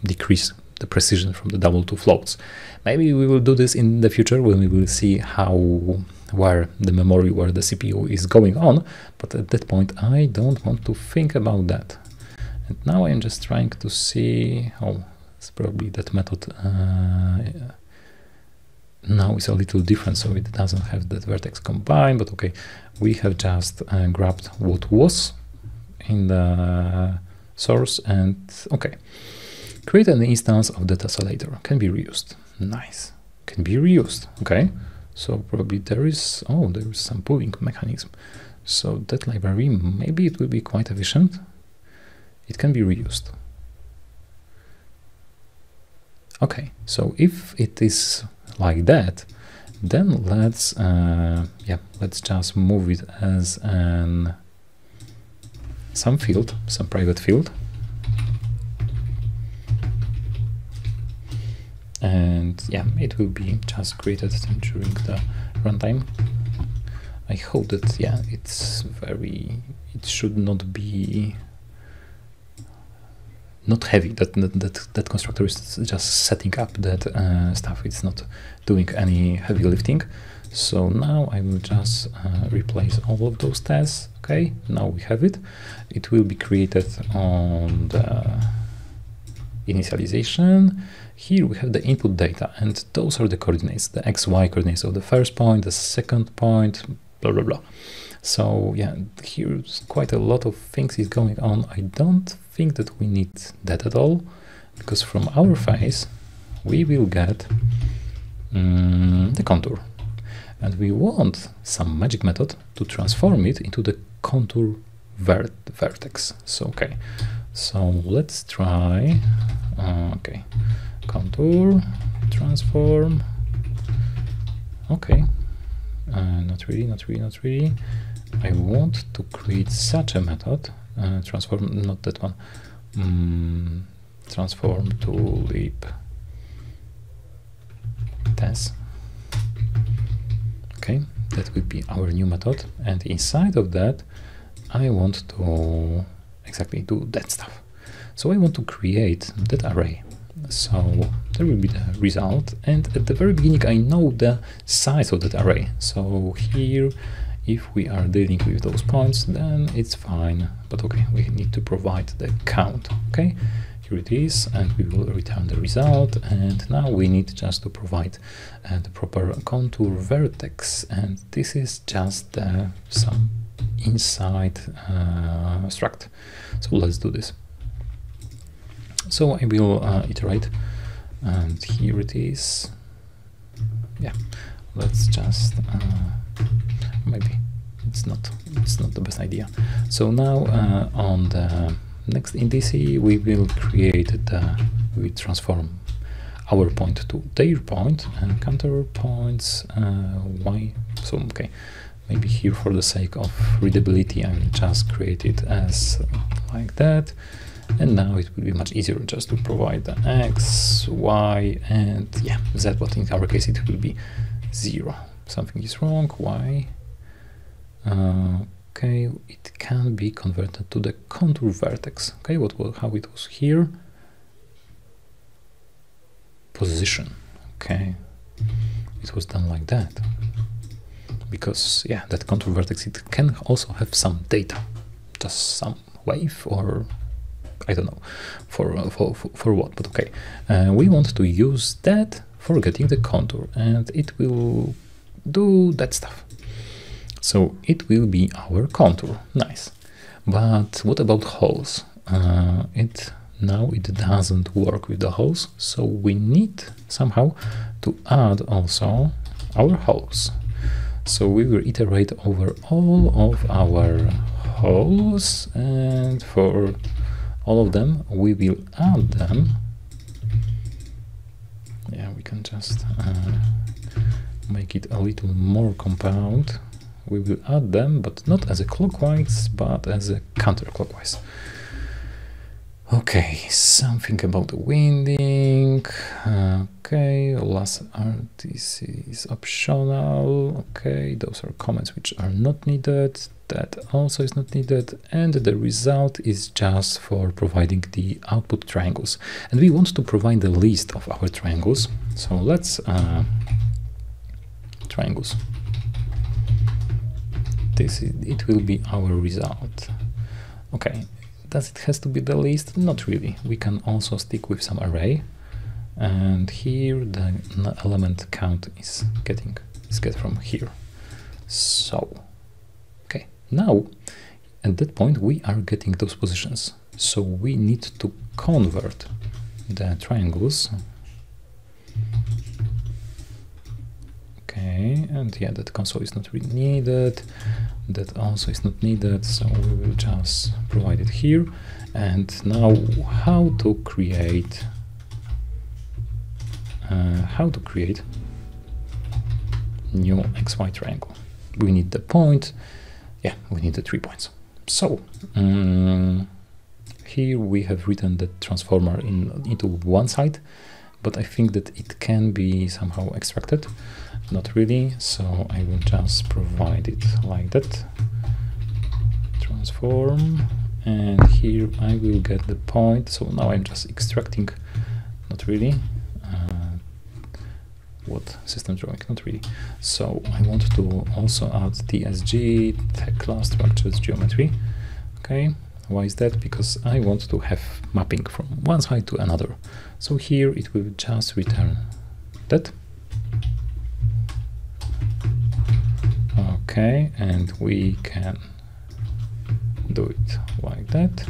decrease the precision from the double to floats. Maybe we will do this in the future when we will see where the memory, where the CPU is going on, but at that point I don't want to think about that. And now I'm just trying to see, oh, it's probably that method now is a little different, so it doesn't have that vertex combine, but okay, we have just grabbed what was in the source, and okay, create an instance of the tessellator, can be reused. Nice, can be reused. Okay, so probably there is some pooling mechanism, so that library, maybe it will be quite efficient. It can be reused. Okay, so if it is like that, then let's just move it as some private field. and yeah, it will be just created during the runtime. I hope that, yeah, it should not be not heavy, that constructor is just setting up that stuff. It's not doing any heavy lifting. So now I will just replace all of those tests. Okay, now we have it. It will be created on the initialization. Here we have the input data, and those are the coordinates, the XY coordinates of the first point, the second point, blah, blah, blah. So yeah, here's quite a lot of things is going on. I don't think that we need that at all, because from our face we will get the contour, and we want some magic method to transform it into the contour vertex. So okay, so let's try okay, contour transform. Okay, not really. I want to create such a method, transform, not that one, transform to LibTess. Okay, that will be our new method, and inside of that I want to exactly do that stuff. So I want to create that array. So there will be the result, and at the very beginning I know the size of that array. So here, if we are dealing with those points, then it's fine, but okay, we need to provide the count. Okay, here it is, and we will return the result, and now we need just to provide the proper contour vertex, and this is just some inside struct. So let's do this. So I will iterate, and here it is. Yeah, let's just maybe it's not the best idea. So now on the next indice we will create we transform our point to their point and counterpoints y. So okay, maybe here for the sake of readability I will just create it as like that. And now it will be much easier just to provide the x, y, and yeah, z, but in our case it will be 0. Something is wrong, y. Okay, it can be converted to the contour vertex. Okay, how it was here? Position. Okay, it was done like that. Because yeah, that contour vertex, it can also have some data, just some wave or I don't know for what, but okay. We want to use that for getting the contour, and it will do that stuff. So it will be our contour. Nice. But what about holes? Now it doesn't work with the holes, so we need somehow to add also our holes. So we will iterate over all of our holes, and for all of them we will add them. Yeah, we can just make it a little more compound. We will add them, but not as a clockwise, but as a counterclockwise. Okay, something about the winding. Okay, last this is optional. Okay, those are comments which are not needed. That also is not needed, and the result is just for providing the output triangles. And we want to provide the list of our triangles. So let's triangles. It will be our result. Okay. Does it has to be the list? Not really. We can also stick with some array, and here the element count is get from here. So okay, now at that point we are getting those positions. So we need to convert the triangles. Okay, and yeah, that console is not really needed. That also is not needed, so we will just provide it here. And now how to create new XY triangle. We need the point. Yeah, we need the 3 points. So here we have written the transformer into one side, but I think that it can be somehow extracted. Not really, so I will just provide it like that. Transform, and here I will get the point. So now I'm just extracting, not really. What system drawing? Not really. So I want to also add TSG, Tekla structures geometry. Okay, why is that? Because I want to have mapping from one side to another. So here it will just return that. Okay, and we can do it like that.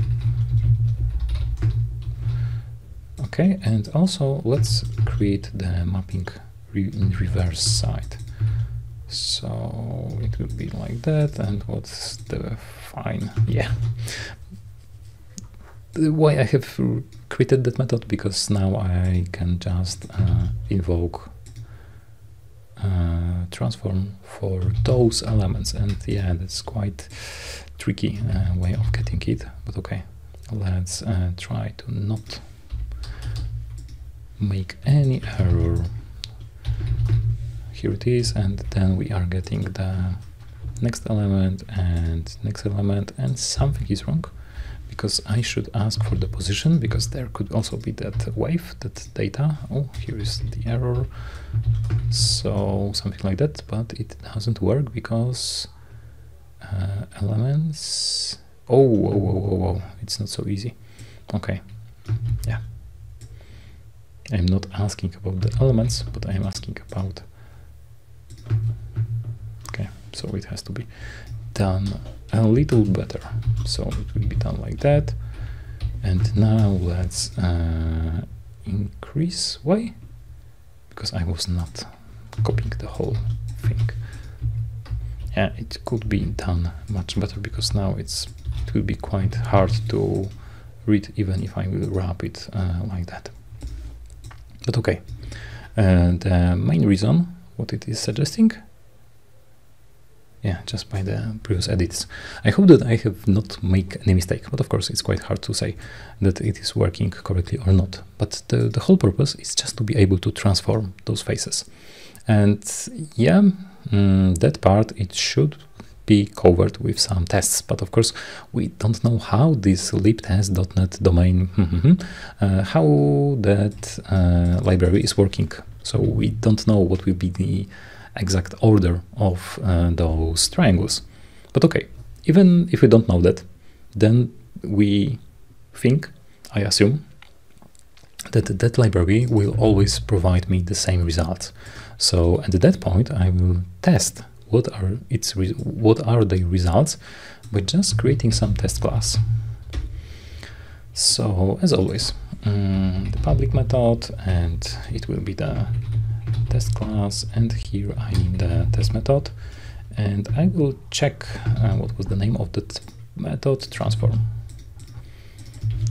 Okay, and also let's create the mapping in reverse side. So it will be like that. And what's the fine? Yeah. Why I have created that method? Because now I can just invoke transform for those elements, and yeah, that's quite tricky way of getting it, but okay, let's try to not make any error. Here it is, and then we are getting the next element and next element, and something is wrong because I should ask for the position, because there could also be that wave, that data. Oh, here is the error. So something like that, but it doesn't work because elements. Oh, it's not so easy. Okay, yeah. I'm not asking about the elements, but I'm asking about. Okay, so it has to be done a little better. So it will be done like that. And now let's increase. Why? Because I was not copying the whole thing. Yeah, it could be done much better, because now it will be quite hard to read, even if I will wrap it like that. But okay, the main reason what it is suggesting, yeah, just by the previous edits. I hope that I have not made any mistake, but of course it's quite hard to say that it is working correctly or not. But the whole purpose is just to be able to transform those faces. And yeah, that part, it should be covered with some tests, but of course we don't know how this LibTessDotNet domain, how that library is working. So we don't know what will be the exact order of those triangles. But okay, even if we don't know that, then we think, I assume, that that library will always provide me the same results. So at that point I will test what are the results by just creating some test class. So as always, the public method, and it will be the test class, and here I need the test method, and I will check what was the name of that method.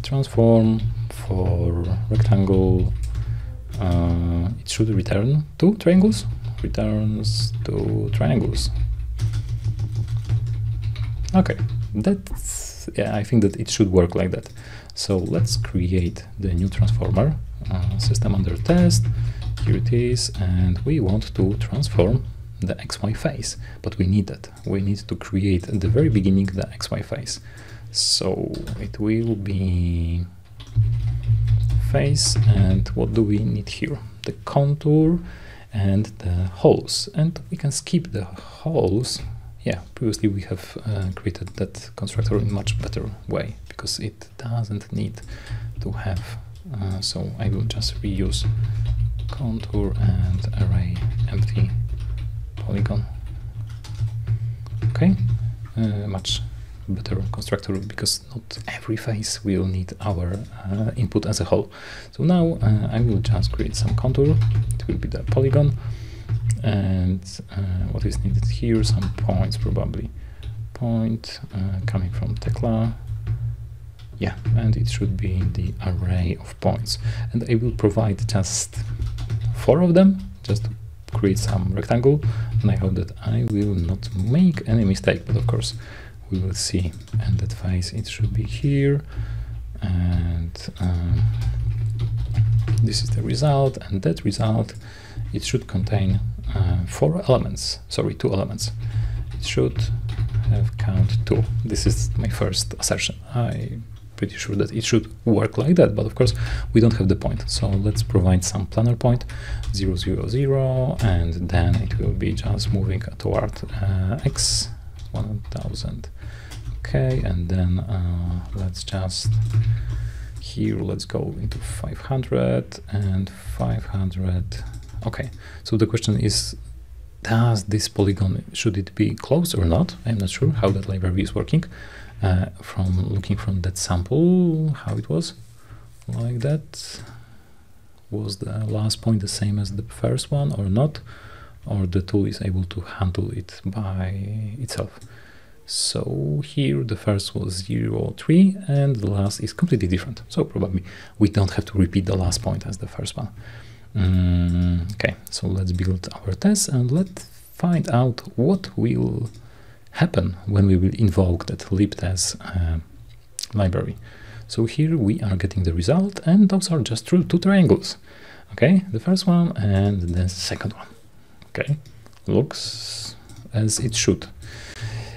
Transform for rectangle. It should return two triangles. Returns to triangles. Okay, that's, yeah, I think that it should work like that. So let's create the new transformer, system under test. Here it is, and we want to transform the XY face, but we need that. We need to create at the very beginning the XY face. So it will be face, and what do we need here? The contour and the holes, and we can skip the holes. Yeah, previously we have created that constructor in much better way, because it doesn't need to have, so I will just reuse contour and array empty polygon. Okay, much better constructor, because not every face will need our input as a whole. So now I will just create some contour. It will be the polygon, and what is needed here, some points, probably point coming from Tekla. Yeah, and it should be the array of points, and I will provide just 4 of them just to create some rectangle, and I hope that I will not make any mistake, but of course we will see. And that face, it should be here, and This is the result, and that result, it should contain 2 elements. It should have count 2. This is my first assertion. I'm pretty sure that it should work like that, but of course we don't have the point. So let's provide some planar point 0, 0, 0, and then it will be just moving toward x 1000. Okay, and then let's just here, let's go into 500 and 500. Okay, so the question is, does this polygon, should it be closed or not? I'm not sure how that library is working. From looking from that sample, how it was, like that. Was the last point the same as the first one or not? Or the tool is able to handle it by itself? So here the first was 0, 3, and the last is completely different. So probably we don't have to repeat the last point as the first one. Okay, so let's build our test and let's find out what will happen when we will invoke that libtest library. So here we are getting the result, and those are just 2 triangles. Okay, the first one and the second one. Okay, looks as it should.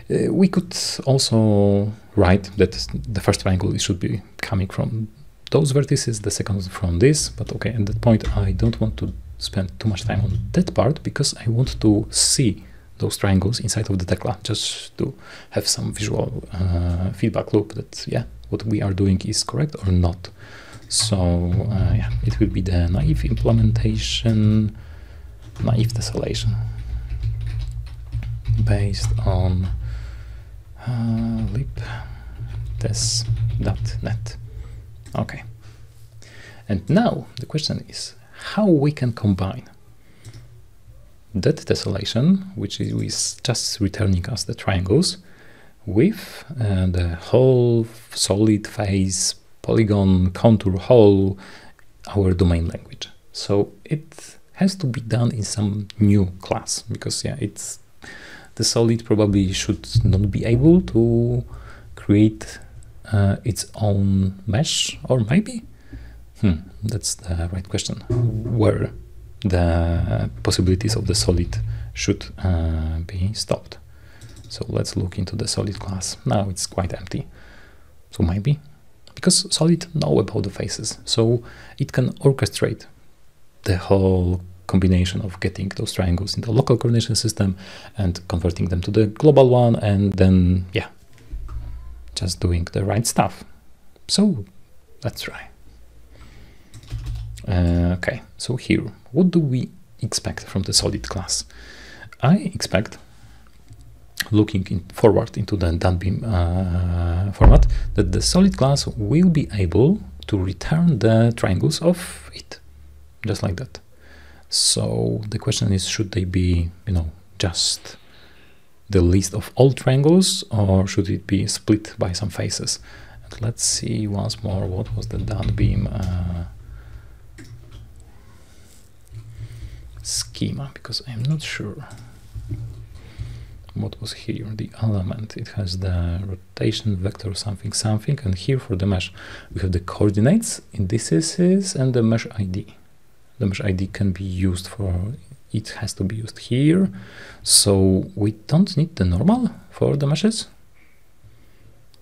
We could also write that the first triangle should be coming from those vertices, the second from this, but okay, at that point I don't want to spend too much time on that part because I want to see those triangles inside of the Tekla, just to have some visual feedback loop that, yeah, what we are doing is correct or not. So yeah, it will be the naive implementation, naive tessellation, based on LibTessDotNet. Okay, and now the question is how we can combine that tessellation, which is just returning us the triangles, with the whole solid face, polygon, contour, whole our domain language. So it has to be done in some new class because, yeah, it's the solid probably should not be able to create its own mesh, or maybe that's the right question, where the possibilities of the solid should be stopped. So let's look into the solid class. Now it's quite empty. So maybe because solid know about the faces, so it can orchestrate the whole combination of getting those triangles in the local coordination system and converting them to the global one, and then, yeah, just doing the right stuff. So let's try. Okay, so here, what do we expect from the solid class? I expect, looking forward into the dotbim format, that the solid class will be able to return the triangles of it, just like that. So the question is, should they be, you know, just the list of all triangles, or should it be split by some faces? And let's see once more what was the dotbim schema, because I'm not sure what was here. The element, it has the rotation vector something something, and here for the mesh we have the coordinates, indices, and the mesh ID. The mesh ID can be used for, it has to be used here, so we don't need the normal for the meshes,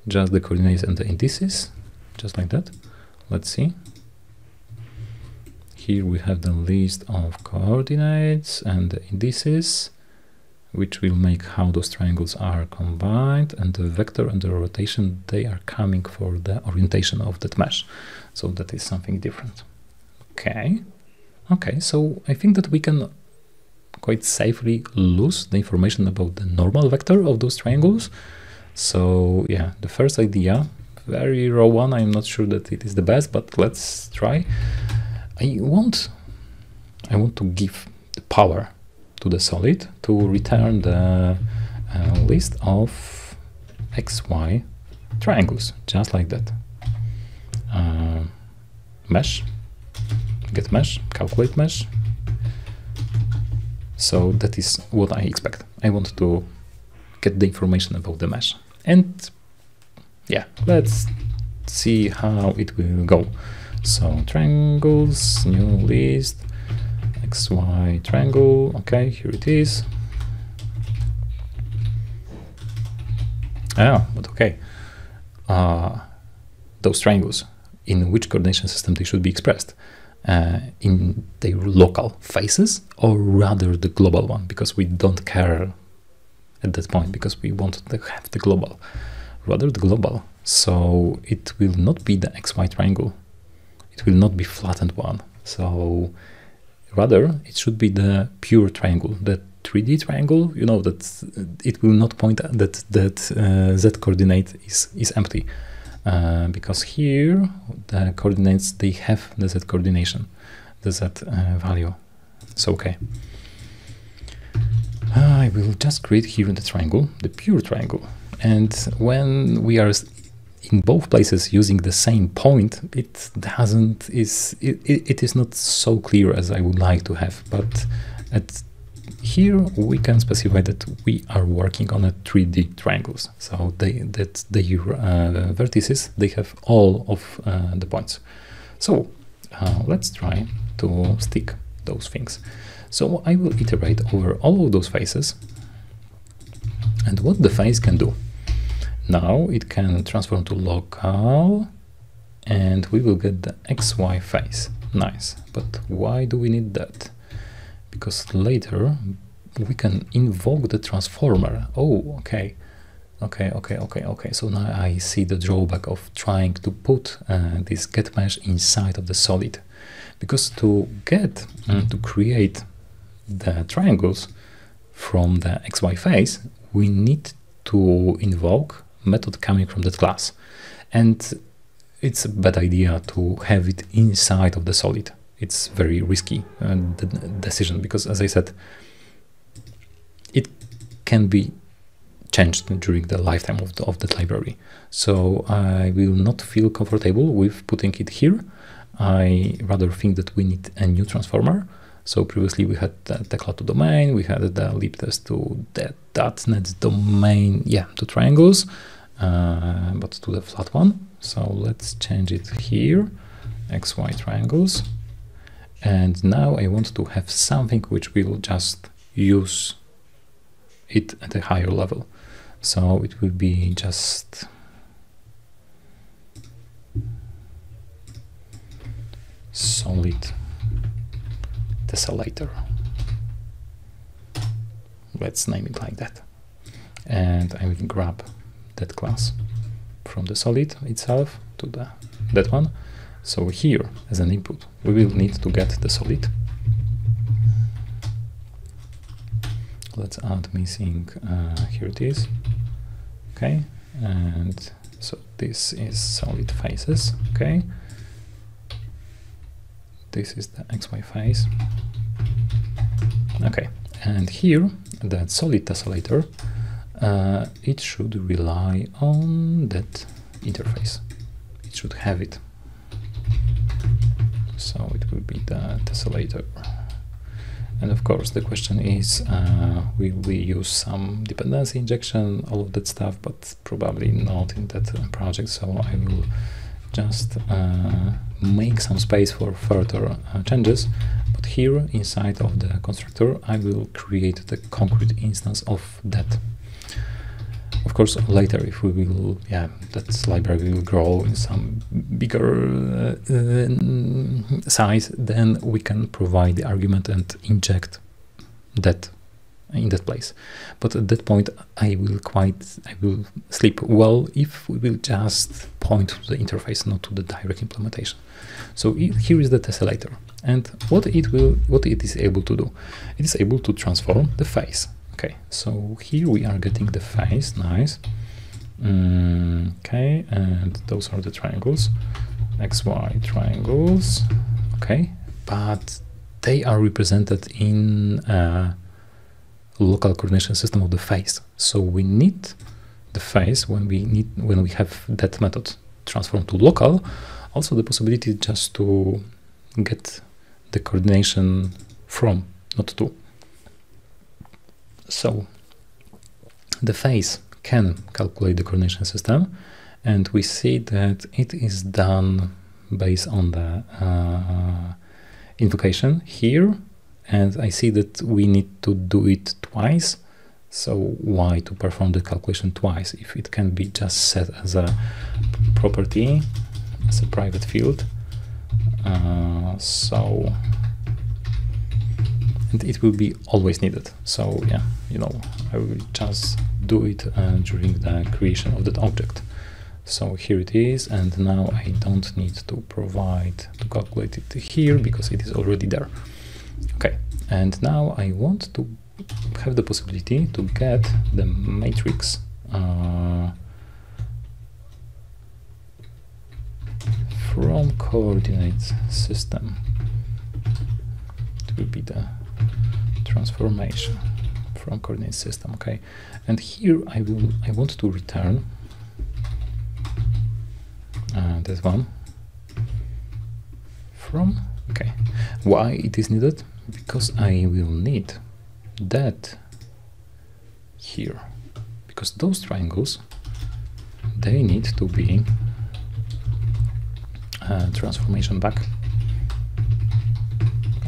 just the coordinates and the indices, just like that. Let's see. Here we have the list of coordinates and the indices, which will make how those triangles are combined, and the vector and the rotation, they are coming for the orientation of that mesh. So that is something different. Okay. Okay, so I think that we can quite safely lose the information about the normal vector of those triangles. So yeah, the first idea, very raw one, I'm not sure that it is the best, but let's try. I want to give the power to the solid to return the list of XY triangles, just like that. Mesh, get mesh, calculate mesh. So that is what I expect. I want to get the information about the mesh. And yeah, let's see how it will go. So triangles, new list, XY triangle. Okay, here it is. But okay. Those triangles, in which coordination system they should be expressed? In their local faces, or rather the global one, because we don't care at that point, because we want to have the global, rather the global. So it will not be the XY triangle, it will not be flattened one. So rather it should be the pure triangle, the 3D triangle, you know, that it will not point that Z coordinate is empty. Because here the coordinates, they have the Z coordination, the Z value. So okay, I will just create here the triangle, the pure triangle, and when we are in both places using the same point, it is not so clear as I would like to have. But here we can specify that we are working on a 3D triangles, so their vertices, they have all of the points. So let's try to stick those things. So I will iterate over all of those faces, and what the face can do. Now it can transform to local, and we will get the XY face. Nice, but why do we need that? Because later we can invoke the transformer. Oh, okay. So now I see the drawback of trying to put this get mesh inside of the solid, because to create the triangles from the XY face, we need to invoke method coming from that class, and it's a bad idea to have it inside of the solid. It's very risky decision, because as I said, it can be changed during the lifetime of that library. So I will not feel comfortable with putting it here. I rather think that we need a new transformer. So previously we had the Tekla to domain, we had the LibTessDotNet domain, to triangles, but to the flat one. So let's change it here, XY triangles. And now I want to have something which will just use it at a higher level. So it will be just solid tessellator. Let's name it like that. And I will grab that class from the solid itself to that one. So here, as an input, we will need to get the solid. Let's add missing, here it is. Okay, and so this is solid faces. Okay, this is the XY face. Okay, and here, that solid tessellator, it should rely on that interface. It should have it. So it will be the tessellator. And of course the question is, will we use some dependency injection, all of that stuff, but probably not in that project. So I will just make some space for further changes. But here inside of the constructor, I will create the concrete instance of that. Of course, later, if we will, that library will grow in some bigger size, then we can provide the argument and inject that in that place. But at that point, I will sleep well if we will just point to the interface, not to the direct implementation. So here is the tessellator, and what it is able to do, it is able to transform the face. Okay, so here we are getting the face, nice. Okay, and those are the triangles, XY triangles. Okay, but they are represented in a local coordination system of the face. So we need the face when we have that method transformed to local. Also the possibility just to get the coordination from, not to. So the face can calculate the coordination system, and we see that it is done based on the invocation here, and I see that we need to do it twice. So why to perform the calculation twice if it can be just set as a property, as a private field? And it will be always needed. So yeah, you know, I will just do it during the creation of that object. So here it is, and now I don't need to calculate it here because it is already there. Okay, and now I want to have the possibility to get the matrix from coordinate system. It will be the transformation from coordinate system. Okay, and here I want to return that one from. Okay, why it is needed? Because I will need that here, because those triangles, they need to be transformation back.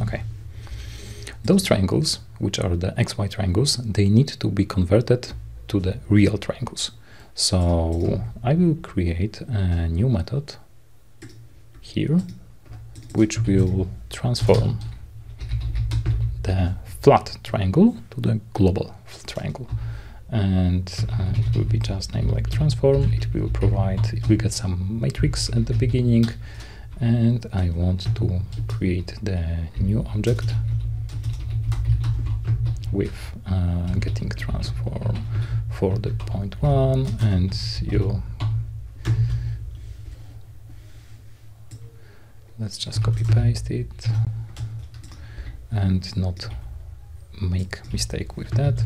Okay, those triangles, which are the XY triangles, they need to be converted to the real triangles. So I will create a new method here which will transform the flat triangle to the global triangle, and it will be just named like transform. It will get some matrix at the beginning, and I want to create the new object with getting transform for the point 1, and let's just copy paste it and not make mistake with that.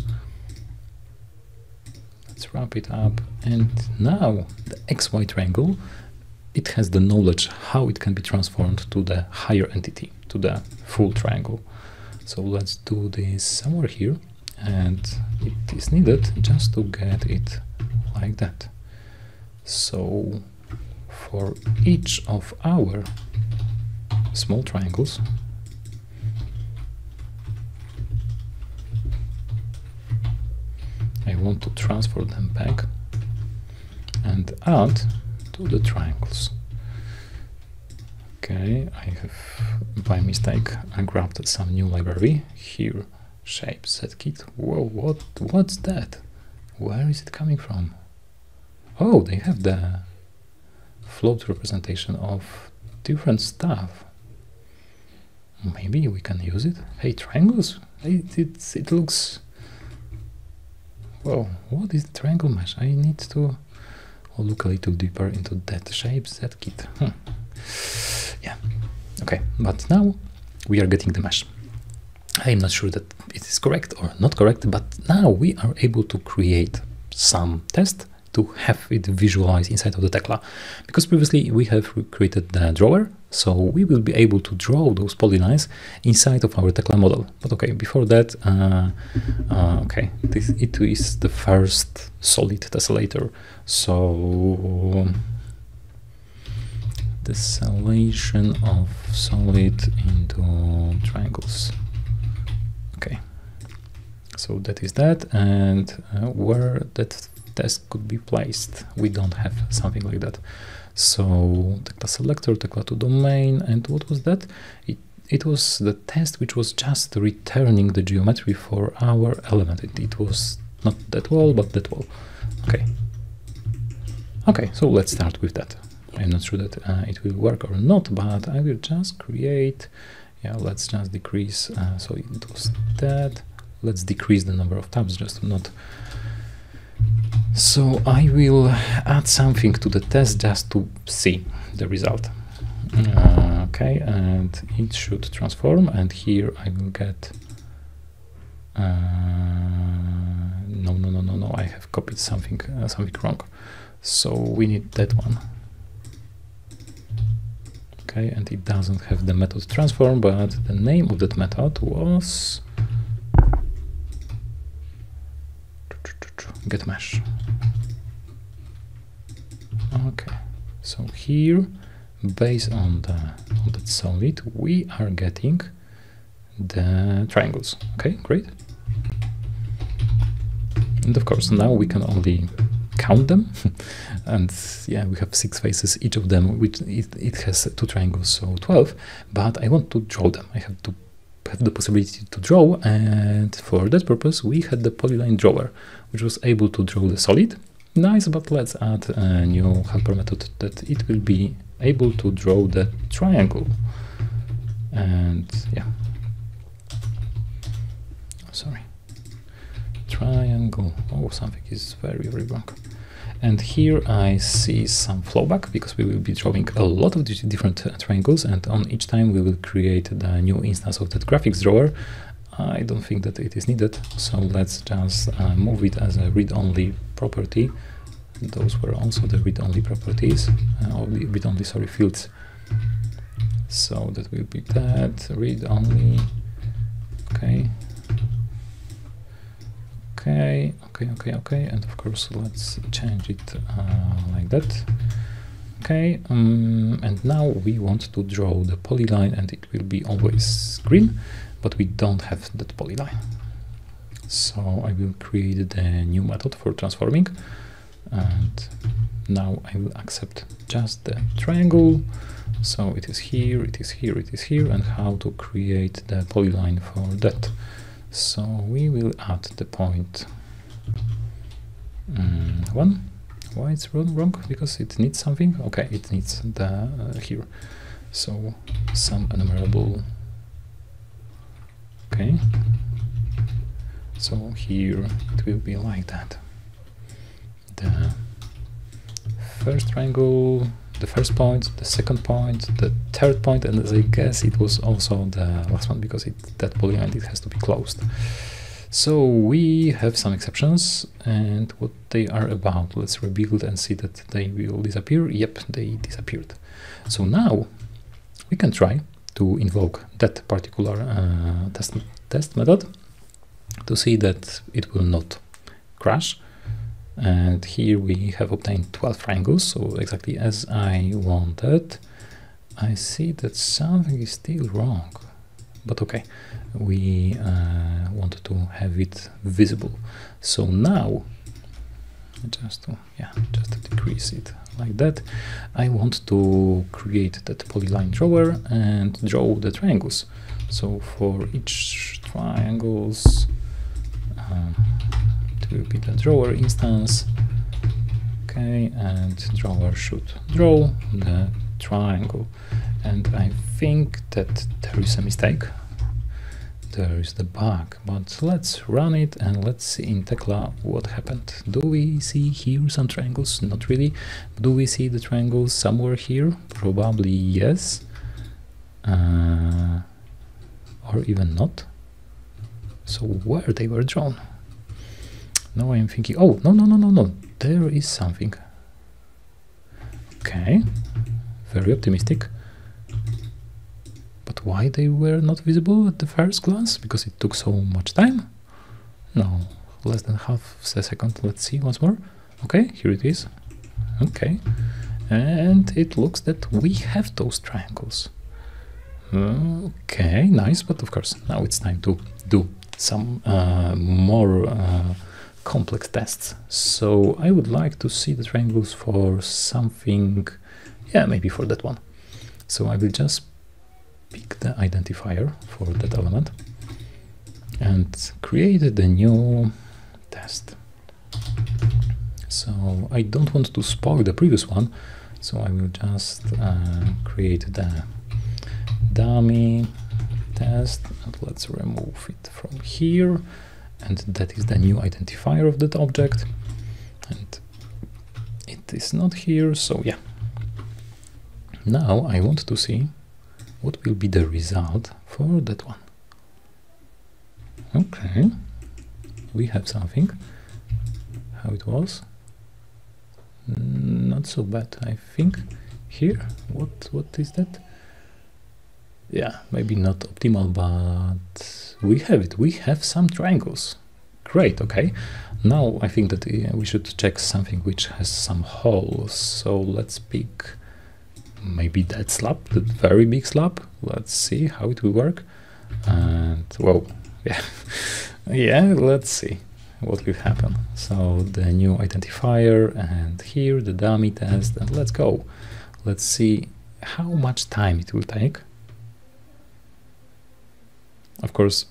Let's wrap it up, and now the XY triangle, it has the knowledge how it can be transformed to the higher entity, to the full triangle. So let's do this somewhere here, and it is needed just to get it like that. So for each of our small triangles, I want to transfer them back and add to the triangles. Okay, I have by mistake I grabbed some new library here, shape setkit. Whoa, what's that? Where is it coming from? Oh, they have the float representation of different stuff. Maybe we can use it. Hey, triangles. It looks. Well, what is the triangle mesh? I need to look a little deeper into that shape setkit. Yeah, okay, but now we are getting the mesh. I'm not sure that it is correct or not correct, but now we are able to create some test to have it visualized inside of the Tekla, because previously we have created the drawer, so we will be able to draw those polylines inside of our Tekla model. But okay, before that, okay, it is the first solid tessellator. So tessellation of solid into triangles. Okay, so that is that, and where that test could be placed, we don't have something like that. So Tekla selector, Tekla to domain, and what was that? It was the test which was just returning the geometry for our element. It was not that wall, but that wall. Okay. Okay, so let's start with that. I'm not sure that it will work or not, but I will just create. Yeah, let's just decrease. So it was that. Let's decrease the number of tabs just to not. So I will add something to the test just to see the result. Okay, and it should transform, and here I will get no, I have copied something wrong. So we need that one. Okay, and it doesn't have the method transform, but the name of that method was getMesh. Okay, so here based on that solid, we are getting the triangles. Okay, great. And of course, now we can only count them. And yeah, we have 6 faces, each of them, which it has 2 triangles, so 12. But I want to draw them. I have to have the possibility to draw, and for that purpose we had the polyline drawer, which was able to draw the solid. Nice, but let's add a new helper method that it will be able to draw the triangle. And yeah, sorry, triangle. Oh, something is very wrong. And here I see some flowback, because we will be drawing a lot of different triangles, and on each time we will create the new instance of that graphics drawer. I don't think that it is needed, so let's just move it as a read-only property. Those were also the read-only properties, read-only, sorry, fields. So that will be that, read-only, okay. Okay, and of course let's change it like that. Okay, and now we want to draw the polyline, and it will be always green, but we don't have that polyline. So I will create the new method for transforming, and now I will accept just the triangle. So it is here, it is here, it is here, and how to create the polyline for that. So we will add the point 1. Why it's wrong? Because it needs something. Okay, it needs the here. So some enumerable. Okay. So here it will be like that. The first triangle, the first point, the second point, the third point, and as I guess it was also the last one, because that polyline, it has to be closed. So we have some exceptions, and what they are about, let's rebuild and see that they will disappear. Yep, they disappeared. So now we can try to invoke that particular test method to see that it will not crash. And here we have obtained 12 triangles, so exactly as I wanted. I see that something is still wrong, but okay, we want to have it visible. So now, just to decrease it like that, I want to create that polyline drawer and draw the triangles. So for each triangles, it will be the drawer instance. Okay, and drawer should draw the triangle. And I think that there is a mistake. There is the bug, but let's run it and let's see in Tekla what happened. Do we see here some triangles? Not really. Do we see the triangles somewhere here? Probably yes. Or even not. So where they were drawn? Now I am thinking, oh, no, there is something. Okay, very optimistic. But why they were not visible at the first glance? Because it took so much time? No, less than half a second. Let's see once more. Okay, here it is. Okay, and it looks that we have those triangles. Okay, nice, but of course now it's time to do some more complex tests. So I would like to see the triangles for something, yeah, maybe for that one. So I will just pick the identifier for that element and create the new test. So I don't want to spoil the previous one, so I will just create the dummy test, and let's remove it from here, and that is the new identifier of that object, and it is not here. So yeah, now I want to see what will be the result for that one. Okay, we have something. How it was? Not so bad, I think. Here, what is that? Yeah, maybe not optimal, but we have it. We have some triangles. Great, okay. Now I think that we should check something which has some holes. So let's pick maybe that slab, that very big slab. Let's see how it will work. And whoa, yeah, yeah, let's see what will happen. So the new identifier, and here the dummy test, and let's go. Let's see how much time it will take. Of course,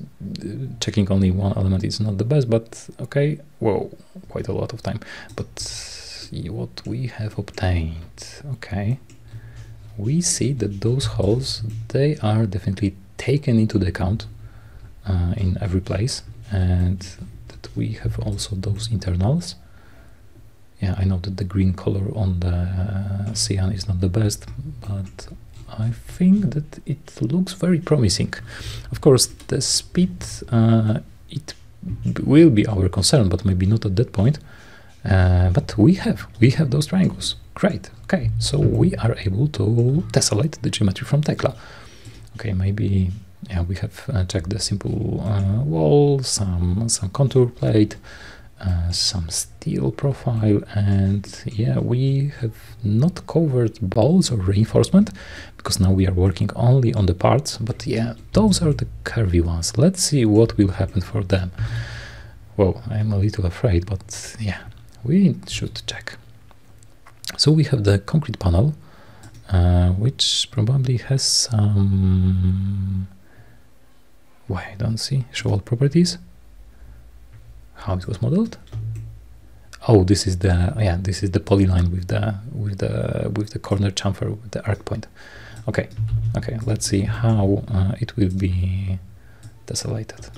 checking only one element is not the best, but okay, whoa, quite a lot of time. But what we have obtained, okay, we see that those holes, they are definitely taken into the account in every place, and that we have also those internals. Yeah, I know that the green color on the cyan is not the best, but I think that it looks very promising. Of course, the speed, it will be our concern, but maybe not at that point. But we have those triangles. Great. Okay, so we are able to tessellate the geometry from Tekla. Okay, maybe yeah, we have checked the simple wall, some contour plate, some steel profile, and yeah, we have not covered bolts or reinforcement because now we are working only on the parts, but yeah, those are the curvy ones. Let's see what will happen for them. Well, I'm a little afraid, but yeah, we should check. So we have the concrete panel, which probably has some, why I don't see, show all properties, how it was modeled. Oh, this is the, yeah, this is the polyline with the corner chamfer with the arc point. Okay, okay, let's see how it will be tessellated.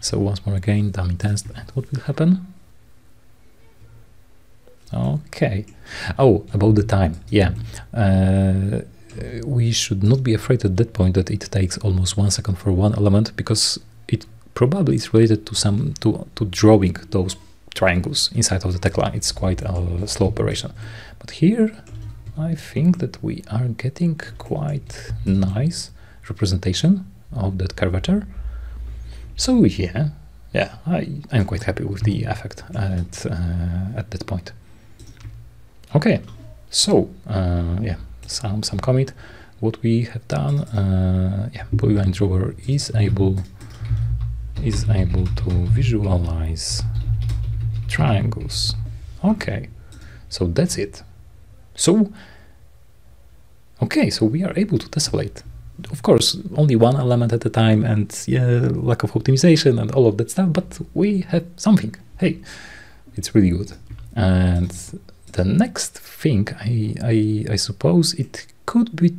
So once more again, dummy test, and what will happen? Okay. Oh, about the time, yeah. We should not be afraid at that point that it takes almost 1 second for one element, because it probably is related to some to drawing those triangles inside of the Tekla. It's quite a slow operation. But here I think that we are getting quite nice representation of that curvature. So yeah, I'm quite happy with the effect at that point. Okay, so yeah, some comment. What we have done, yeah, Polyline Drawer is able to visualize triangles. Okay, so that's it. So okay, so we are able to tessellate. Of course, only one element at a time, and yeah, lack of optimization and all of that stuff, but we have something. Hey, it's really good. And the next thing, I suppose it could be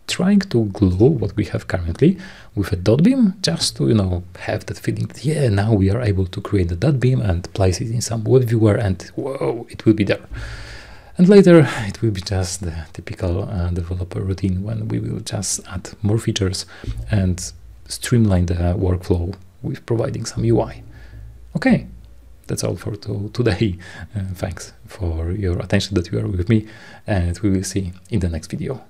trying to glue what we have currently with a dot beam, just to, you know, have that feeling that, yeah, now we are able to create the dot beam and place it in some web viewer, and whoa, it will be there. And later it will be just the typical developer routine when we will just add more features and streamline the workflow with providing some UI. Okay, that's all for today. Thanks for your attention that you are with me, and we will see in the next video.